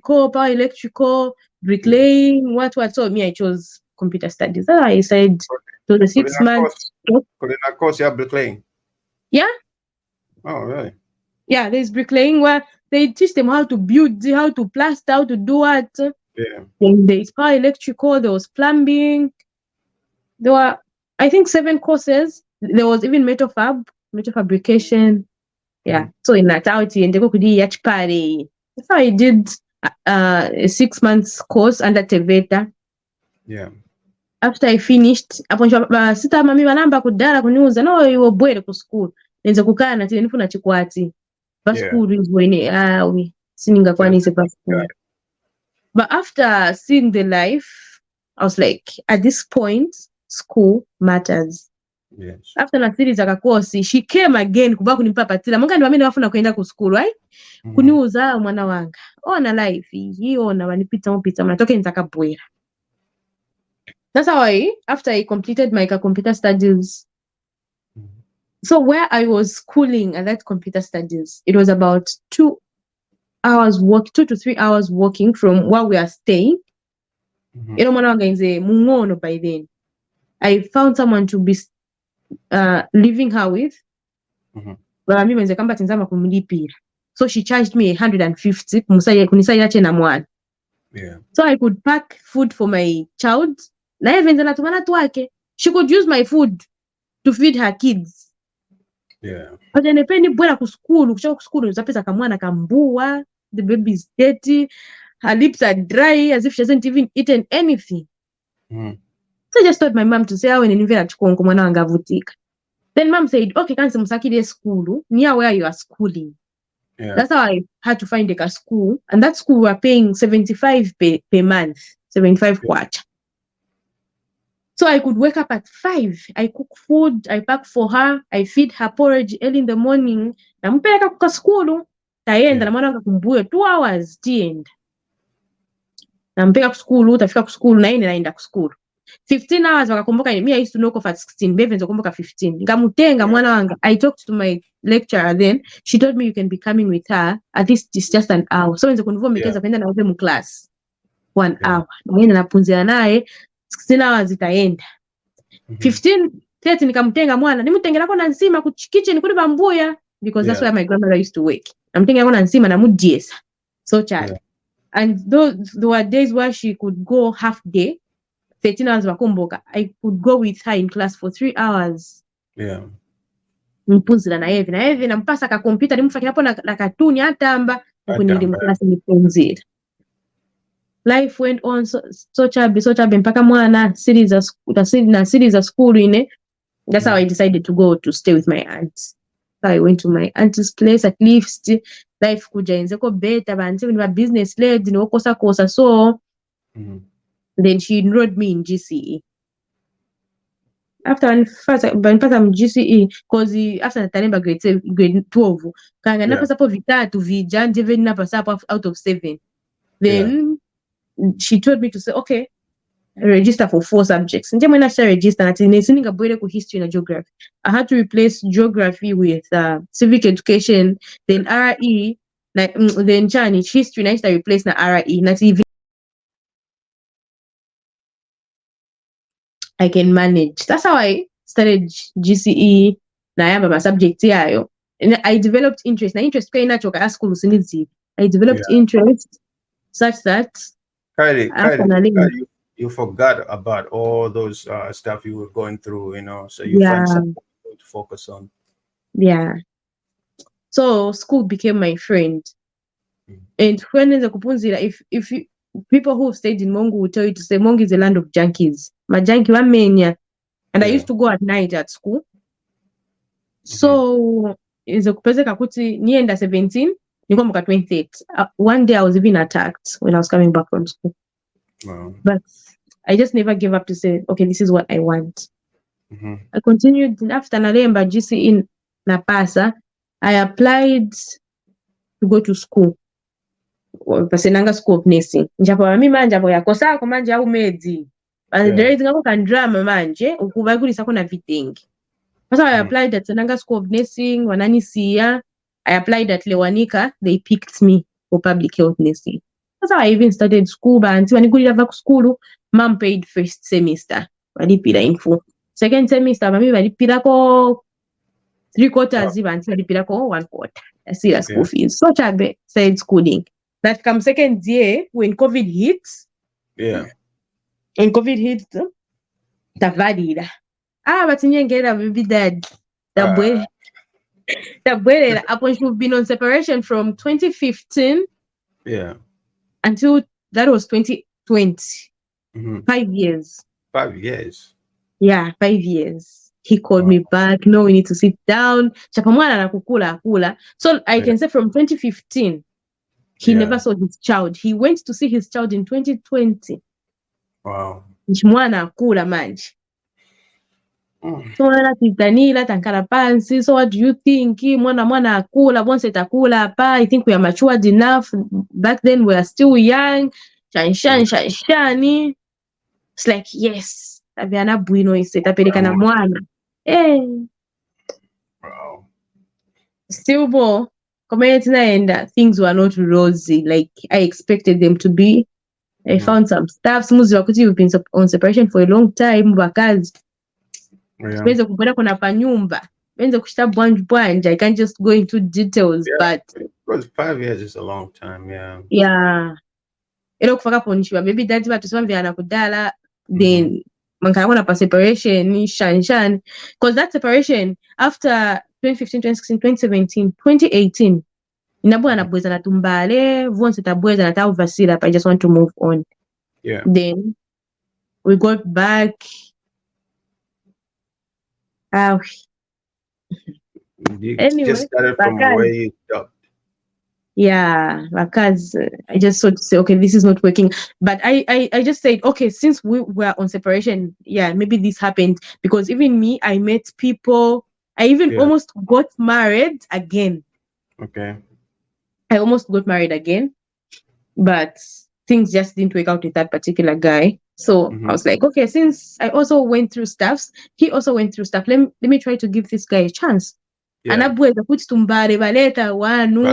power electrical, bricklaying, what. So me, I chose computer studies. I said to the 6 months. Kulina course you have bricklaying? Yeah. Oh, really? Yeah, there's bricklaying where they teach them how to build, how to plaster, how to do what. Yeah. Then there's power electrical, there was plumbing. There were, I think, 7 courses. There was even metal fabrication. Yeah. So in Natauti and they go to the yacht party. So I did a 6 months course under Teveta. Yeah. After I finished, sita mami banamba kudala kuniuza no iwo bwere ku school. Nenze kukana na tile nifuna chikwati. Ba school is when we sininga kwanise pa school. But after seeing the life, I was like, at this point, school matters. Yes. After na series akakosi, she came again kuba kunimpa patila. Munga ndi wamene wafuna kuenda ku school, right? Kuniuza mwana wanga. Ona life hii ona wanipita mnatoke nzakabwera. That's how after I completed my computer studies. So where I was schooling at that computer studies, it was about 2 to 3 hours walking from where we are staying. You know, mwana wanga inze mungono by then. I found someone to be living her with. So she charged me 150 kunisaidia tena mwana. Yeah. So I could pack food for my child. Na even tumana twake. She could use my food to feed her kids. Yeah. But then pendi bwera ku school, kuchoka ku school uzapeza kamwana kambua, the baby is dirty, her lips are dry as if she hasn't even eaten anything. So I just told my mom to say awe nenivera chikonko mwana wanga vutika. Then mom said, okay, kansi musakide school near where you are schooling. Yeah. That's how I had to find a school. And that school were paying 75 per month, 75 kwacha. So I could wake up at 5. I cook food, I pack for her, I feed her porridge early in the morning. Nampeleka kwa school. Taenda na mwana wanga kumbuye 2 hours tienda. Nampeleka kwa school, tafika kwa school na yeye naenda kwa school. 15 hours wakakumbuka me I used to knock off at 16. Beven zakumbuka 15. Ngamutenga mwana wanga. I talked to my lecturer then. She told me you can be coming with her. At least it's just an hour. So wenze kunivua mekeza kwenda na wewe mu class. 1 hour. Naenda napunzia naye 16 hours itaenda. 15:30 nikamtenga mwana. Nimutengera kwa nsima ku kitchen kuri bambuya because that's where my grandmother used to work. Namtenga kwa nsima na mudiesa. So child. And there were days where she could go half day. 13 hours wakumboka. I could go with her in class for 3 hours. Yeah. Mpunzira na Evi nampasa ka computer nimufakira hapo na katuni atamba ukunili mklasi nipunzira. Life went on so chabe mpaka mwana series za school ine. That's how I decided to go to stay with my aunt. So I went to my aunt's place. At least life kuja inzeko better bantu ni business led ni kosa so then she enrolled me in GCE. After nipata GCE cause after natalemba grade 12 kanga napasa po vitatu vijanje veni napasa hapo out of 7. Then she told me to say okay, register for 4 subjects. Nje mwena sha register na tinesinga bwele ku history na geography. I had to replace geography with civic education, then RE, then chani history na replace na RE na TV. I can manage. That's how I started GCE na yamba ma subject yayo. And I developed interest. Na interest kwa inachoka school usinizi. I developed interest such that Kylie, you forgot about all those stuff you were going through, you know, so you find something to focus on. Yeah. So school became my friend. And when if you, people who have stayed in Mongu will tell you to say Mongu is a land of junkies. Majanki wamenya. And I used to go at night at school. So izo kupezeka kuti nienda 17, niko muka 28. One day I was even attacked when I was coming back from school. Wow. But I just never gave up to say, okay, this is what I want. I continued after nalemba GCE na pasa. I applied to go to school. Pasenanga school of nursing. Njapo mimi manje abo yakosa ko manje au medi. And there is ngako kan drama manje ukubagulisa ko na vitengi. So I applied at Senanga School of Nursing, Wananisia. I applied at Lewanika. They picked me for public health nursing. That's how I even started school. But until I got to school, mom paid first semester. Walipira info. Second semester, mami walipira ko 3/4 even until walipira ko 1/4. I see the school fees. So I started schooling. That come second year when COVID hit. Yeah. And COVID hit, Tavadida. But Nyengera will be dead. The boy upon she've been on separation from 2015 until that was 2020. 5 years. 5 years. Yeah, 5 years. He called me back. No, we need to sit down. Chapamwana na kukula. So I can say from 2015, he never saw his child. He went to see his child in 2020. Wow. Mwana kula manje. So titanila tankala pansi. So what do you think? Mwana akula, bonse takula apa. I think we are matured enough. Back then we are still young. Shani. It's like, yes. Tabiana buino ise tapeleka na mwana. Wow. Still bo. Community and things were not rosy like I expected them to be. I found some stuff. Smuzi wakuti you've been on separation for a long time. Bakazi. Benze kupenda kuna panyumba. Benze kushita bwanja. I can't just go into details, but because 5 years is a long time, yeah. Yeah. Ero kufaka ponishiwa. Maybe daddy batusoma vyana kudala. Then mankana pa separation shan. Because that separation after 2015, 2016, 2017, 2018. Inabu anabweza na tumbale. Vonse tabweza na tau vasila. I just want to move on. Yeah. Then we got back. You just started from where you stopped. Yeah, because I just thought to say, okay, this is not working. But I just said, okay, since we were on separation, yeah, maybe this happened. Because even me, I met people. I even almost got married again. Okay. I almost got married again. But things just didn't work out with that particular guy. So I was like, okay, since I also went through stuff, he also went through stuff. Let me try to give this guy a chance. Anabweza kuti tumbale baleta wanu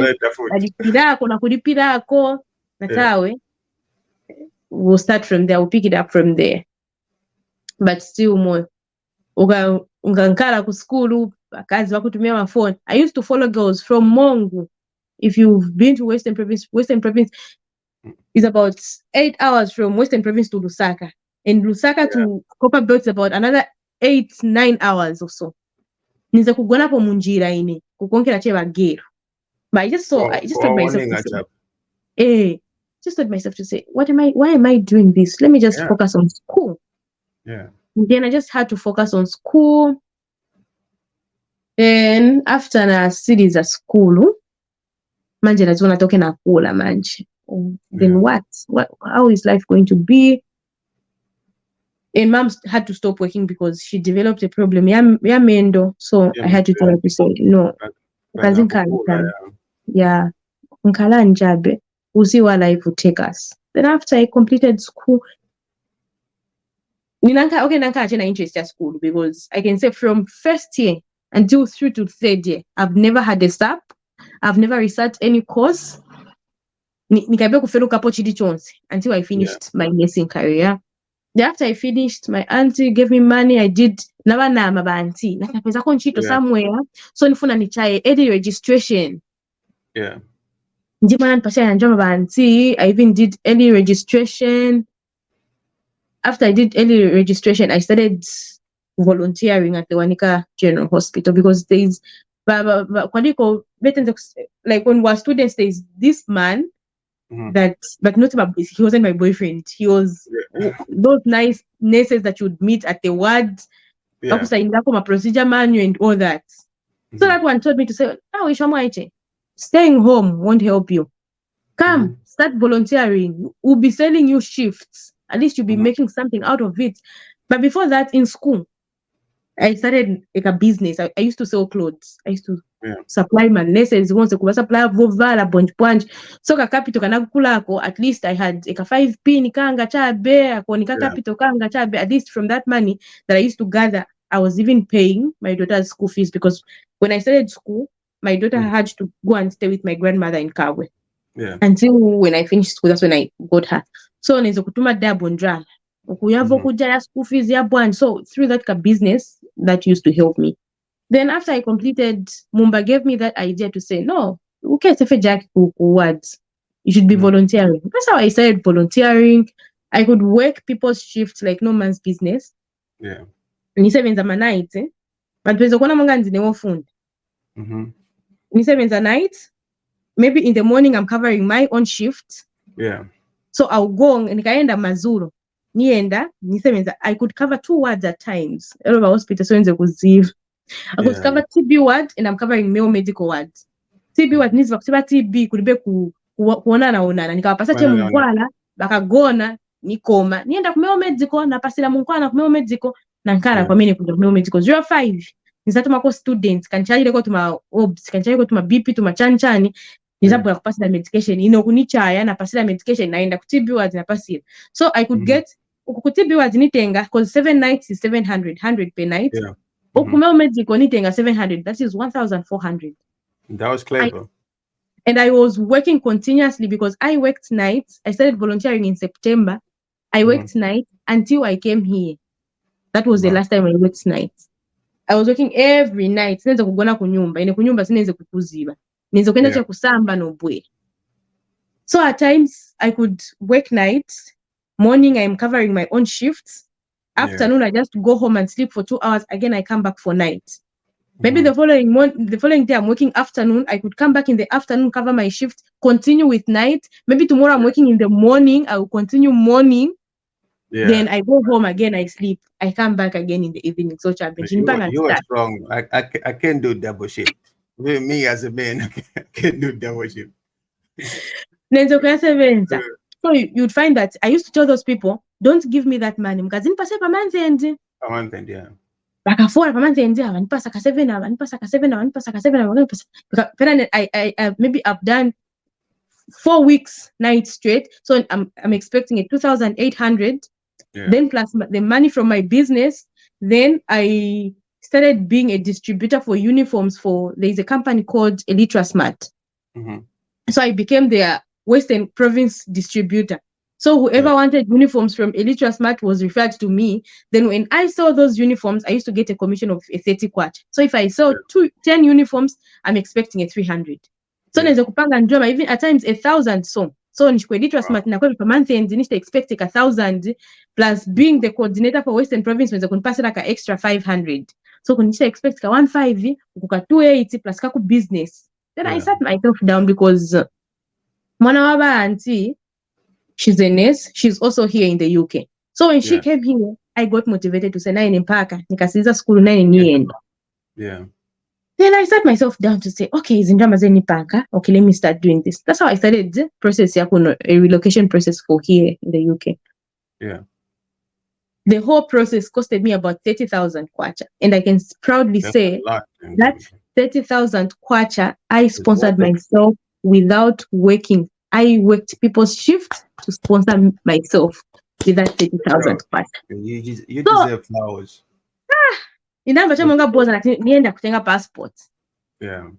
balipirako na kulipirako natawe. We'll start from there. We'll pick it up from there. But still more. Ungankala ku school bakazi bakutumia ma phone. I used to follow girls from Mongu. If you've been to Western Province is about 8 hours from Western Province to Lusaka. And Lusaka to Copper Belt is about another 8-9 hours or so. Niza kugona po munjira ine kukonkera che bagero. But I just told myself to say, why am I doing this? Let me just focus on school. Yeah. And then I just had to focus on school. Then after na series at school, manje lazima natoke na kula manje. Then what? How is life going to be? And mom had to stop working because she developed a problem. Mendo. So I had to tell her to say, no. Yeah. Nkala njabe. We'll see where life will take us. Then after I completed school, nanka achena interest at school because I can say from first year until through to third year, I've never had a SAP. I've never researched any course. Nikabe kufelo kapo chidi chonse until I finished my nursing career. Then after I finished, my auntie gave me money. I did naba na mabanti. Nakapeza konchito somewhere. So nifuna nichaye early registration. Yeah. I even did early registration. After I did early registration, I started volunteering at the Wanika General Hospital because there's like when we're students, there's this man that, but not he wasn't my boyfriend. He was those nice nurses that you'd meet at the ward. My procedure manual and all that. So that one told me to say, staying home won't help you. Come, start volunteering. We'll be selling you shifts. At least you'll be making something out of it. But before that, in school, I started like a business. I used to sell clothes. I used to supply my nurses. Once I supply vovala bunch. So capital kanakulako. At least I had like a 5p nikanga chabe. Capital kanga chabe. At least from that money that I used to gather, I was even paying my daughter's school fees because when I started school, my daughter had to go and stay with my grandmother in Kabwe. Yeah. Until when I finished school, that's when I got her. So nizo kutuma dabo njala. Ukuyavo kujaya school fees ya bwan. So through that business, that used to help me. Then after I completed, Mumba gave me that idea to say, no, okay, Jack words. You should be volunteering. That's how I started volunteering. I could work people's shifts like no man's business. Yeah. Ni 7 za night, but wezo kona manga nzinewo fundi. Ni 7 za night. Maybe in the morning I'm covering my own shift. Yeah. So I'll go and nikaenda Mazuru. Nienda, I could cover 2 wards at times. All over hospital so nze kuziv. I could cover TB ward and I'm covering male medical wards. TB ward nizi vakusiba TB kulibe kuonana. Nikawapasa che mungwala, bakagona, nikoma. Nienda kumeo medical, napasila mungwala kumeo medical, nankhala kwamene kuja kumene medical 05 nizatumako students kanchalireko tuma obs kanchalireko tuma bp tuma chanchani nizabwera kupasira medication ino kunichaya napasira medication naenda ku TB wards napasira so I could get ku TB wards nitenga because 7 nights is 100 per night kumeo medical nitenga 700 that is 1400. That was clever. And I was working continuously because I worked nights. I started volunteering in September. I worked nights until I came here. That was the last time I worked nights. I was working every night. Sineze kugona kunyumba. Ine kunyumba sineze kukuziba. Ninze kwenda cha kusamba no bwe. So at times I could work nights. Morning I'm covering my own shifts. Afternoon I just go home and sleep for 2 hours. Again I come back for night. Maybe the following day I'm working afternoon. I could come back in the afternoon, cover my shift, continue with night. Maybe tomorrow I'm working in the morning. I will continue morning. Then I go home again. I sleep. I come back again in the evening. So you are strong. I can't do double shift. Me as a man, I can't do double shift. So you'd find that I used to tell those people, don't give me that money. Because in per month end. Per month end, yeah. Bakafora pamanzi avanipasa ka 7 avanipasa ka 7 avanipasa ka 7 avanipasa I maybe I've done 4 weeks night straight, so I'm expecting a 2,800 then plus the money from my business. Then I started being a distributor for uniforms for there's a company called Elytra Smart. So I became their Western Province distributor. So whoever wanted uniforms from Elytra Smart was referred to me. Then when I saw those uniforms, I used to get a commission of a 30 kwacha. So if I saw 10 uniforms, I'm expecting a 300. So naweza kupanga njoma even at times 1,000 so nishikwe Elytra Smart na kwa per month and nisha expect 1,000 plus being the coordinator for Western Province naweza kunipasa ka extra 500. So kunisha expect ka 15 kuka 280 plus kaku business. Then I sat myself down because mwana waba auntie, she's a nurse. She's also here in the UK. So when she came here, I got motivated to say, "Nine mpaka nikasiza school 9 years." Then I sat myself down to say, "Okay, zinjama zeni paka. Okay, let me start doing this." That's how I started the process a relocation process for here in the UK. The whole process costed me about 30,000 kwacha, and I can proudly say that 30,000 kwacha I sponsored myself without working. I worked people's shifts to sponsor myself with that 30,000 kwacha. You deserve flowers. Inamba chamonga boza na nienda kutenga passport.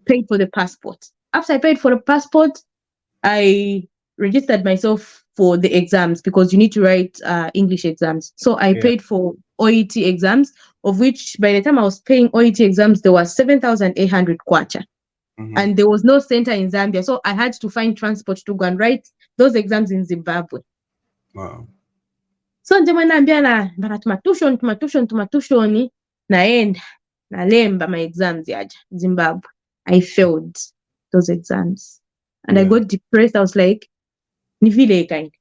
Paid for the passport. After I paid for the passport, I registered myself for the exams because you need to write English exams. So I paid for OET exams, of which by the time I was paying OET exams, there was 7,800 kwacha. And there was no center in Zambia. So I had to find transport to go and write those exams in Zimbabwe. Wow. So nje naambia na tumatushioni naenda nalemba my exams yaja Zimbabwe. I failed those exams. And I got depressed. I was like, ni vile kind.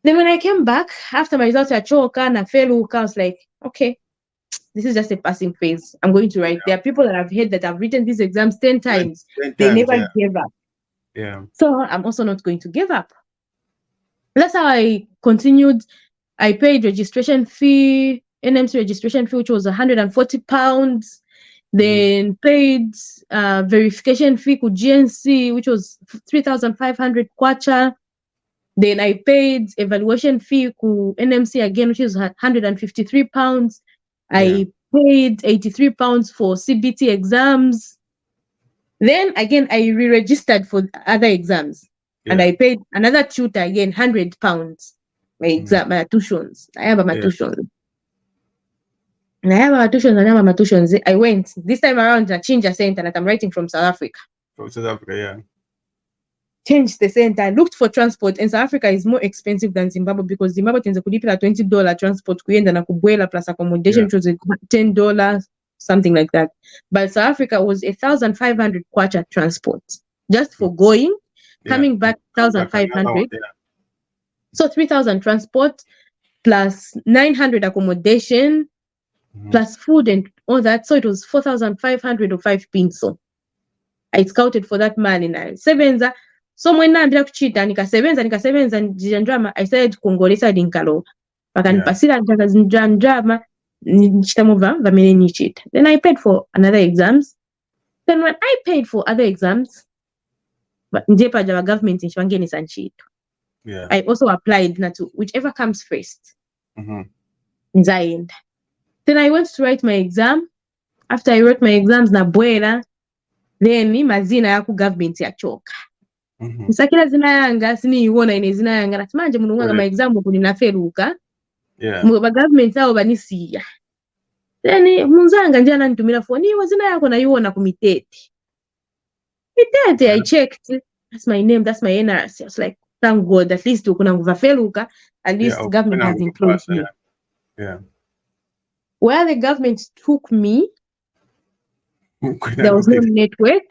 Then when I came back, after my results achoka na fail, I was like, okay, this is just a passing phase. I'm going to write. There are people that I've heard that have written these exams 10 times. They never gave up. So I'm also not going to give up. That's how I continued. I paid registration fee, NMC registration fee, which was £140. Then paid verification fee to GNC, which was 3,500 kwacha. Then I paid evaluation fee to NMC again, which is £153. I paid £83 for CBT exams. Then again, I re-registered for other exams. And I paid another tutor again, £100. My exam, my tuitions. I have my tuitions. I went this time around to change a center that I'm writing from South Africa. From South Africa, Changed the center. I looked for transport, and South Africa is more expensive than Zimbabwe because Zimbabwe tends to pay $20 transport kuenda na kubuela plus accommodation, which was $10, something like that. But South Africa was 1,500 kwacha transport just for going, coming back 1,500. So 3,000 transport plus 900 accommodation plus food and all that. So it was 4,500 or 5 pinso. I scouted for that man in Sevenza. So when naambia kuchita nikasebenza njiandrama, I started kongolesa dinkalo. Pakanipasira ndrama nichitamuva vamene nichita. Then I paid for another exams. Then when I paid for other exams, ndiye paja government nchivangenisa ntchito. Yeah. I also applied to whichever comes first. Mm-hmm. Then I went to write my exam. After I wrote my exams na bwera, then mazina yaku government yachoka. Nisakila zina yanga siniiwona ine zina yanga nati manje mulungu anga ma exam kuli naferuka. Yeah. Ba government awo banisiya. Then munzanga nje ananitumira phone iwe zina yako naiwona ku Mitete. I checked. That's my name, that's my NRC. I was like, thank God, at least kuna nguvaferuka, at least government has included me. Yeah. Where the government took me, there was no network.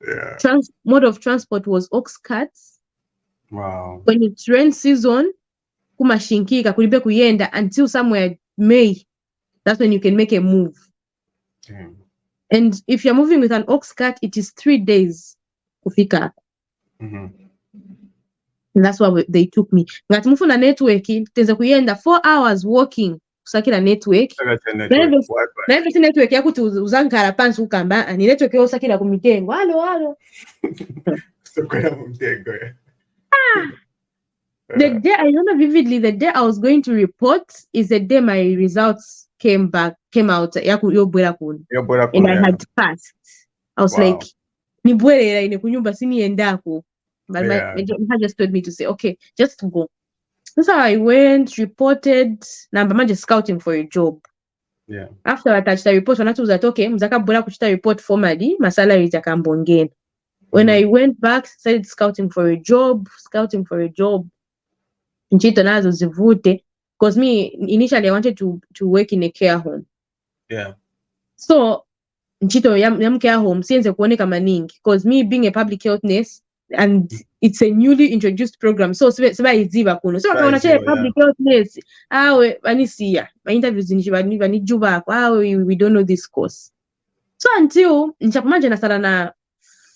Yeah. Mode of transport was ox carts. Wow. When it's rain season, kumashinkika kulibe kuyenda until somewhere May. That's when you can make a move. And if you're moving with an ox cart, it is 3 days kufika. And that's why they took me. Ngati mufuna network, tenza kuyenda 4 hours walking kusakira network. Na every network yakuti uzankara pansi ukamba ani network yosakira ku Mitengo. Halo. The day I remember vividly, the day I was going to report is the day my results came out. And I had passed. I was like, ni bwere ine kunyumba siniendako. But my just told me to say, okay, just go. That's how I went, reported, namba just scouting for a job. Yeah. After I touched the report, when I was like, okay, mzaka bora kuchita report formally, my salary yakambongeni. When I went back, started scouting for a job. Nchito nazo zivute. Because me, initially I wanted to work in a care home. Yeah. So, nchito yam care home, sienze kuoneka maningi. Because me being a public health nurse, and it's a newly introduced program. So, seba iziva kuno. So, when I say public health nurse, vanisiya. My interviews vanijuba, we don't know this course. So, until, nchapumanje nasala na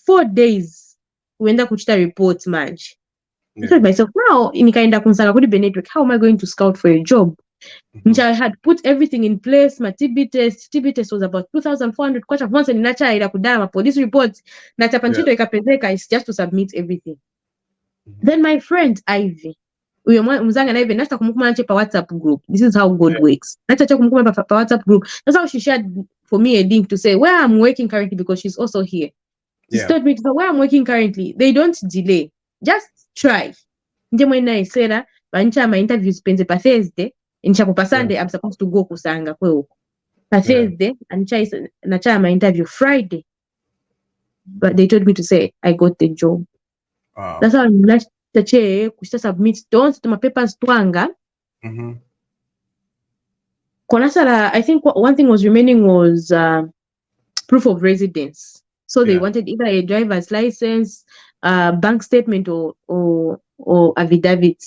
4 days, uenda kuchita report manje. I told myself, now, nikaenda kunsanga kudi network, how am I going to scout for a job? I had put everything in place. My TB test was about 2,400 kwacha. Once ninacha ila kudama police reports na tapanchito ikapezeka is just to submit everything. Then my friend Ivy, uyo mzanga na Ivy nasta kumukuma nache pa WhatsApp group. This is how God works. Nacha kumukuma pa WhatsApp group. That's how she shared for me a link to say where I'm working currently, because she's also here. She told me to say where I'm working currently. They don't delay. Just try. Nje mwena isera bancha my interviews penze pa Thursday. Inchapo pa Sunday, I'm supposed to go kusanga kweo. Pa Thursday, nacha my interview Friday. But they told me to say I got the job. Wow. That's how I'm last kushita submit don't to my papers twanga. Konasala, I think one thing was remaining was proof of residence. So they wanted either a driver's license, bank statement or affidavit.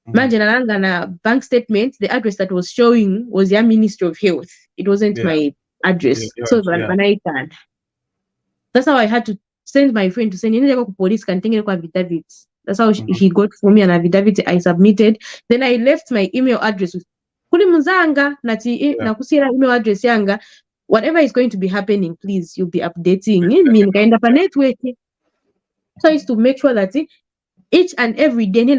Imagine na bank statement, the address that was showing was your Ministry of Health. It wasn't my address. So that's how I had to send my friend to say, police can take affidavit. That's how he got for me an affidavit. I submitted. Then I left my email address with kuli muzanga nakusira email address yanga. Whatever is going to be happening, please, you'll be updating me kind of a network. So I used to make sure that each and every day so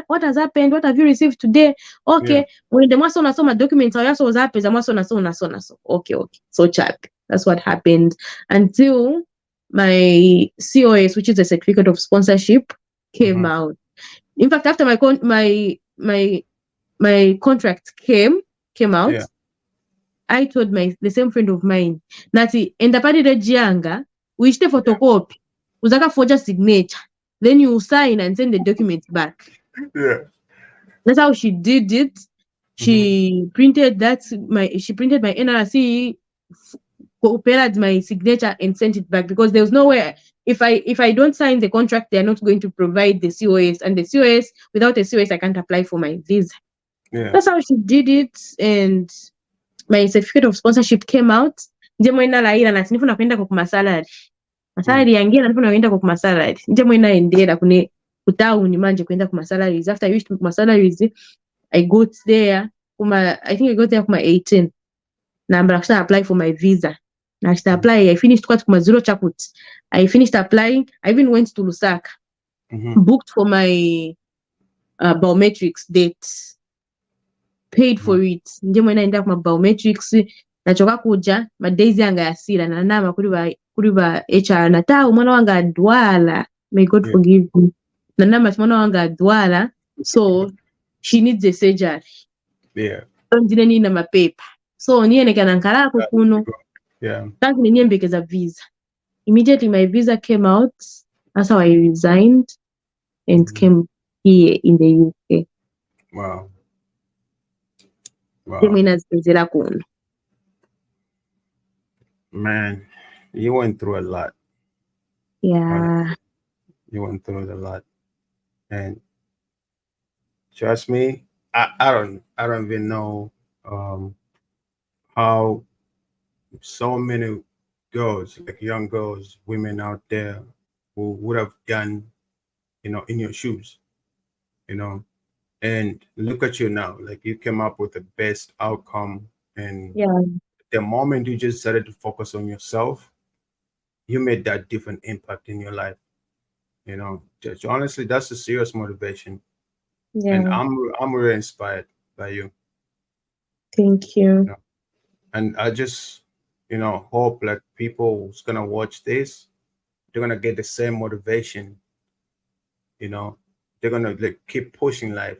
what has happened, what have you received today? Okay, when the masona documents was happened, okay, so chat. That's what happened until my COS, which is a certificate of sponsorship, came out. In fact, after my contract came out, I told the same friend of mine, Nati, enda padi rejianga, uishite photocopy, uzaka forger signature. Then you sign and send the documents back. That's how she did it. She printed my NRC, copied my signature and sent it back, because there was nowhere. If I don't sign the contract, they are not going to provide the COS, and the COS, without a COS, I can't apply for my visa. That's how she did it, and my certificate of sponsorship came out. Masalary yangia nalifuna kwenda kwa masalary. Nje mwena endera kune kutauni manje kwenda kwa salaries. After I reached my salaries, I got there. I think I got there kuma 18. Namba I apply for my visa. I apply. I finished kwati kuma zero chakut. I finished applying. I even went to Lusaka, booked for my biometrics date, paid for it. Nje mwena enda kuma biometrics. Nachoka kuja madaizi anga yasira na nama kuri ba HR nata umwana wanga adwala. May God forgive me. Na nama umwana wanga adwala. So she needs a surgery. Yeah. Ndine nina mapepa. So niyenekana nkalako kuno. Yeah. Tangu ninyembekeza visa. Immediately my visa came out. That's how I resigned and came here in the UK. Wow. Man, you went through a lot. Yeah. You went through a lot. And trust me, I don't even know how so many girls, like young girls, women out there who would have done, in your shoes, and look at you now, like you came up with the best outcome. And the moment you just started to focus on yourself, you made that different impact in your life. Just honestly, that's a serious motivation. Yeah. And I'm really inspired by you. Thank you. And I just, hope like people who's gonna watch this, they're gonna get the same motivation. They're gonna like keep pushing life.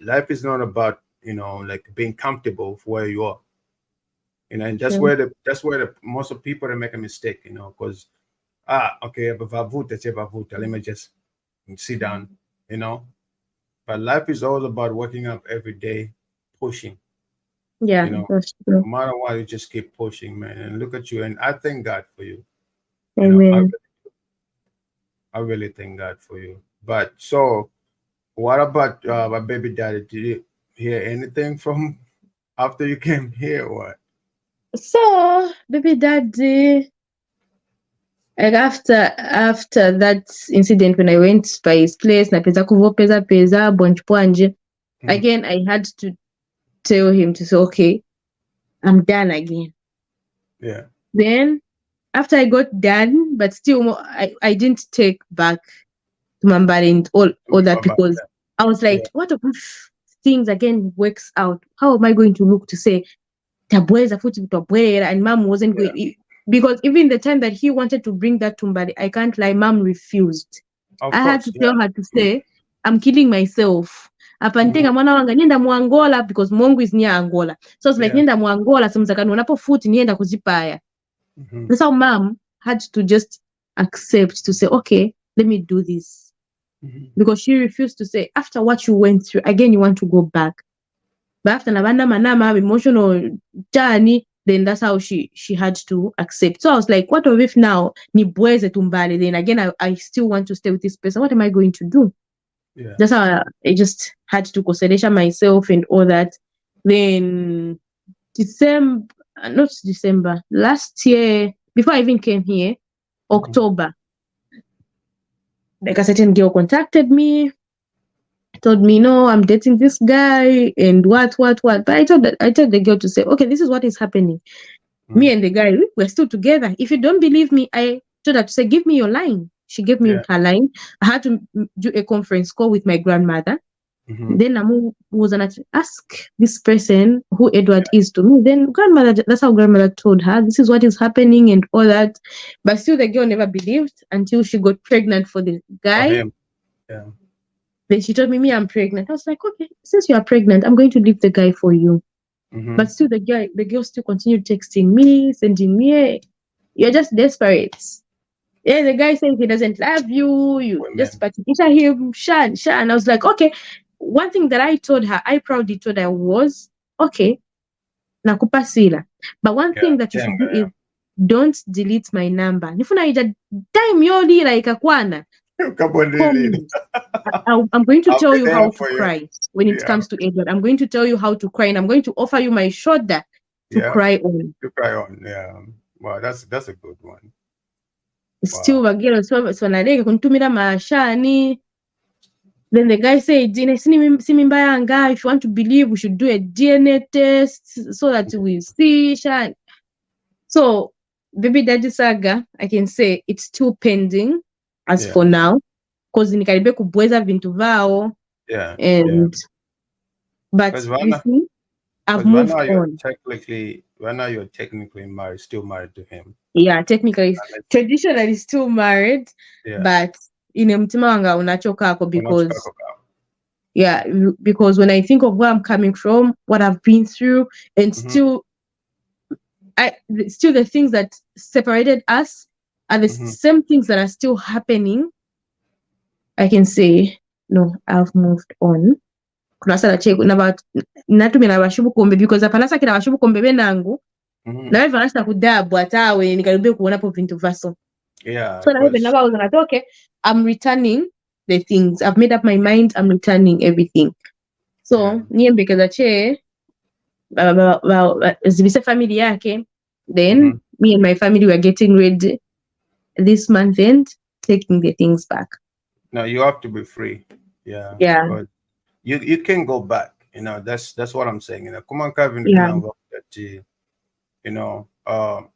Life is not about like being comfortable for where you are. And that's where the most of people that make a mistake. Because okay, let me just sit down. But life is all about waking up every day, pushing. Yeah, that's true. No matter what, you just keep pushing, man. And look at you. And I thank God for you. Amen. I really thank God for you. But so, what about my baby daddy? Did you hear anything from after you came here? Or what? So, baby daddy, like after that incident when I went by his place, na pesa bonch pwanje. Again, I had to tell him to say, okay, I'm done again. Yeah. Then after I got done, but still I didn't take back to Mambari and all that because I was like, what if things again works out? How am I going to look to say and mom wasn't going, because even the time that he wanted to bring that to Mbari, I can't lie, mom refused. I had to tell her to say, I'm killing myself. Apantenga mwana wanga nienda mu Angola because Mongo is near Angola. So it's like nienda mu Angola simzakani unapo futi nienda kuzipaya. That's how mom had to just accept to say, okay, let me do this. Because she refused to say, after what you went through, again, you want to go back. But after Navanda Manama, emotional journey, then that's how she had to accept. So I was like, what if now ni bweze tumbali? Then again, I still want to stay with this person. What am I going to do? Yeah. That's how I just had to consolidate myself and all that. Then December, last year, before I even came here, October, like a certain girl contacted me, told me, no, I'm dating this guy and what. But I told the girl to say, okay, this is what is happening. Me and the guy, we're still together. If you don't believe me, I told her to say, give me your line. She gave me her line. I had to do a conference call with my grandmother. Then I was gonna ask this person who Edward is to me. Then grandmother, that's how grandmother told her, this is what is happening and all that. But still the girl never believed until she got pregnant for the guy. Yeah. Then she told me, I'm pregnant. I was like, okay, since you are pregnant, I'm going to leave the guy for you. But still the girl still continued texting me, sending me, hey, you're just desperate. Yeah, the guy saying he doesn't love you. You just patikisha him, Shan. I was like, okay. One thing that I told her, I proudly told her was, okay, nakupa sila. But one thing that you should do is don't delete my number. Nifuna ija time yoli like akwana. I'm going to tell you how to cry when it comes to Edward. I'm going to tell you how to cry, and I'm going to offer you my shoulder to cry on. To cry on, yeah. Wow, that's a good one. Still, again, so nalega kuntumira mashani. Then the guy said, if you want to believe, we should do a DNA test so that we see. So, baby daddy saga, I can say it's still pending as Yeah. for now. Because nikaribe kubweza vintu vao. Yeah. Yeah. And, but Because you see, I've moved on. right now you're technically married, still married to him. Yeah, technically, traditionally still married, Yeah. but mtima wanga unachokako Unachoka because kwa. yeah, because when I think of where I'm coming from, what I've been through, and still the things that separated us are the same things that are still happening. I can say no, I've moved on. Kunasala check about natumira abashubukombe because apanasa kira abashubukombe benangu nawe vanasa kudabu atawe nikaribia kuonapo vintu vaso. Yeah. So now when I was like, okay, I'm returning the things. I've made up my mind. I'm returning everything. So niye because ache zibise family yake. Then me and my family were getting ready this month end, taking the things back. No, you have to be free. Yeah. Yeah. But you can go back. That's what I'm saying. Come on, Kevin.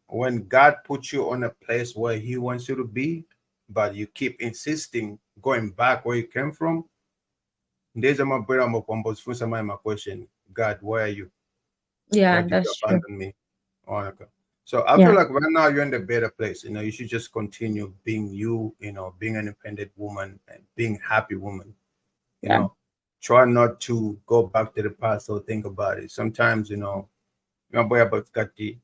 When God puts you on a place where He wants you to be, but you keep insisting going back where you came from. There's my question. God, where are you? Yeah, why did that's you true. abandon me? Okay. So I feel like right now you're in a better place. You should just continue being you, being an independent woman and being a happy woman. Try not to go back to the past or think about it. Sometimes, my boy about Kati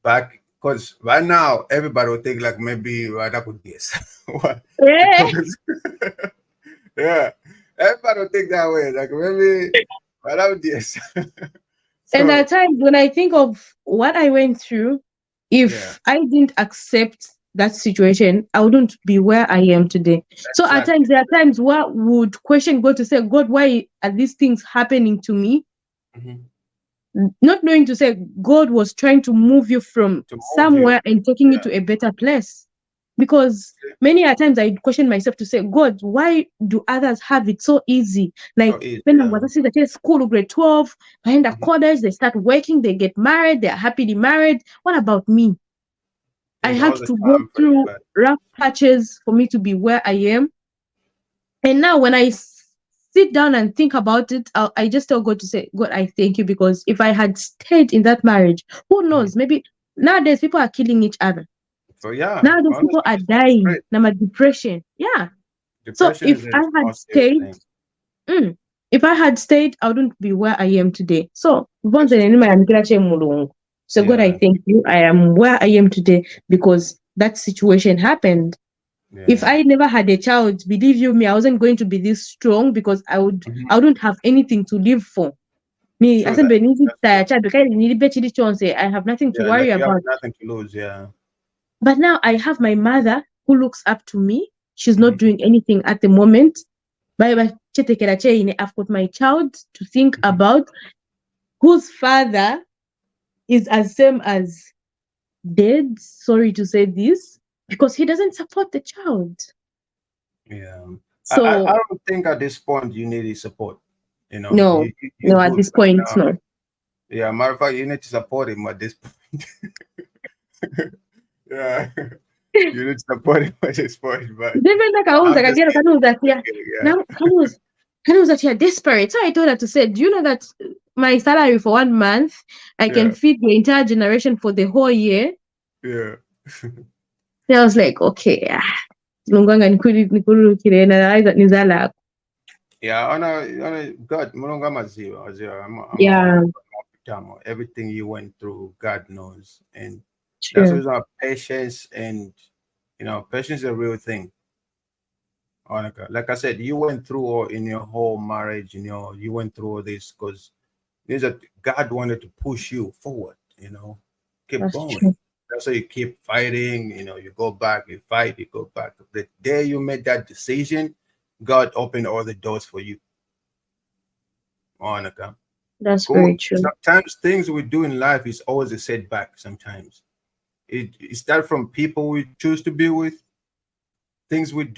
back because right now everybody will think like maybe right up with this. Because yeah, everybody will think that way. Like maybe right up with this. And at times when I think of what I went through, if I didn't accept that situation, I wouldn't be where I am today. So at times, there are times where would question God to say, God, why are these things happening to me? Not knowing to say God was trying to move you from somewhere and taking you to a better place. Because many a times I question myself to say, God, why do others have it so easy? Like when I was at school, grade 12, behind the college, they start working, they get married, they're happily married. What about me? I had to go through rough patches for me to be where I am. And now when I sit down and think about it, I just tell God to say, God, I thank you, because if I had stayed in that marriage, who knows? Maybe nowadays people are killing each other. So yeah, nowadays people are dying. Number depression. Yeah. Depression so if I had stayed, I wouldn't be where I am today. So God, I thank you. I am where I am today because that situation happened. If I never had a child, believe you me, I wasn't going to be this strong because I wouldn't have anything to live for. Me, I have nothing to worry about. You have nothing to lose, But now I have my mother who looks up to me. She's not doing anything at the moment. I've got my child to think about, whose father is as same as dead. Sorry to say this, because he doesn't support the child. Yeah. So I don't think at this point you need his support. No, at this point, no. Yeah, matter of fact, you need to support him at this point. Yeah. You need to support him at this point, but you're desperate. So I told her to say, do you know that my salary for 1 month, I can feed the entire generation for the whole year? Yeah. I was like, okay. Yeah, God, yeah. Everything you went through, God knows. And Sure. that's why patience and patience is a real thing. Like I said, you went through all in your whole marriage, you went through all this because God wanted to push you forward, keep That's going. true. That's why you keep fighting, you go back, you fight, you go back. The day you made that decision, God opened all the doors for you. Monica. That's very true. Sometimes things we do in life is always a setback. Sometimes it starts from people we choose to be with, things we do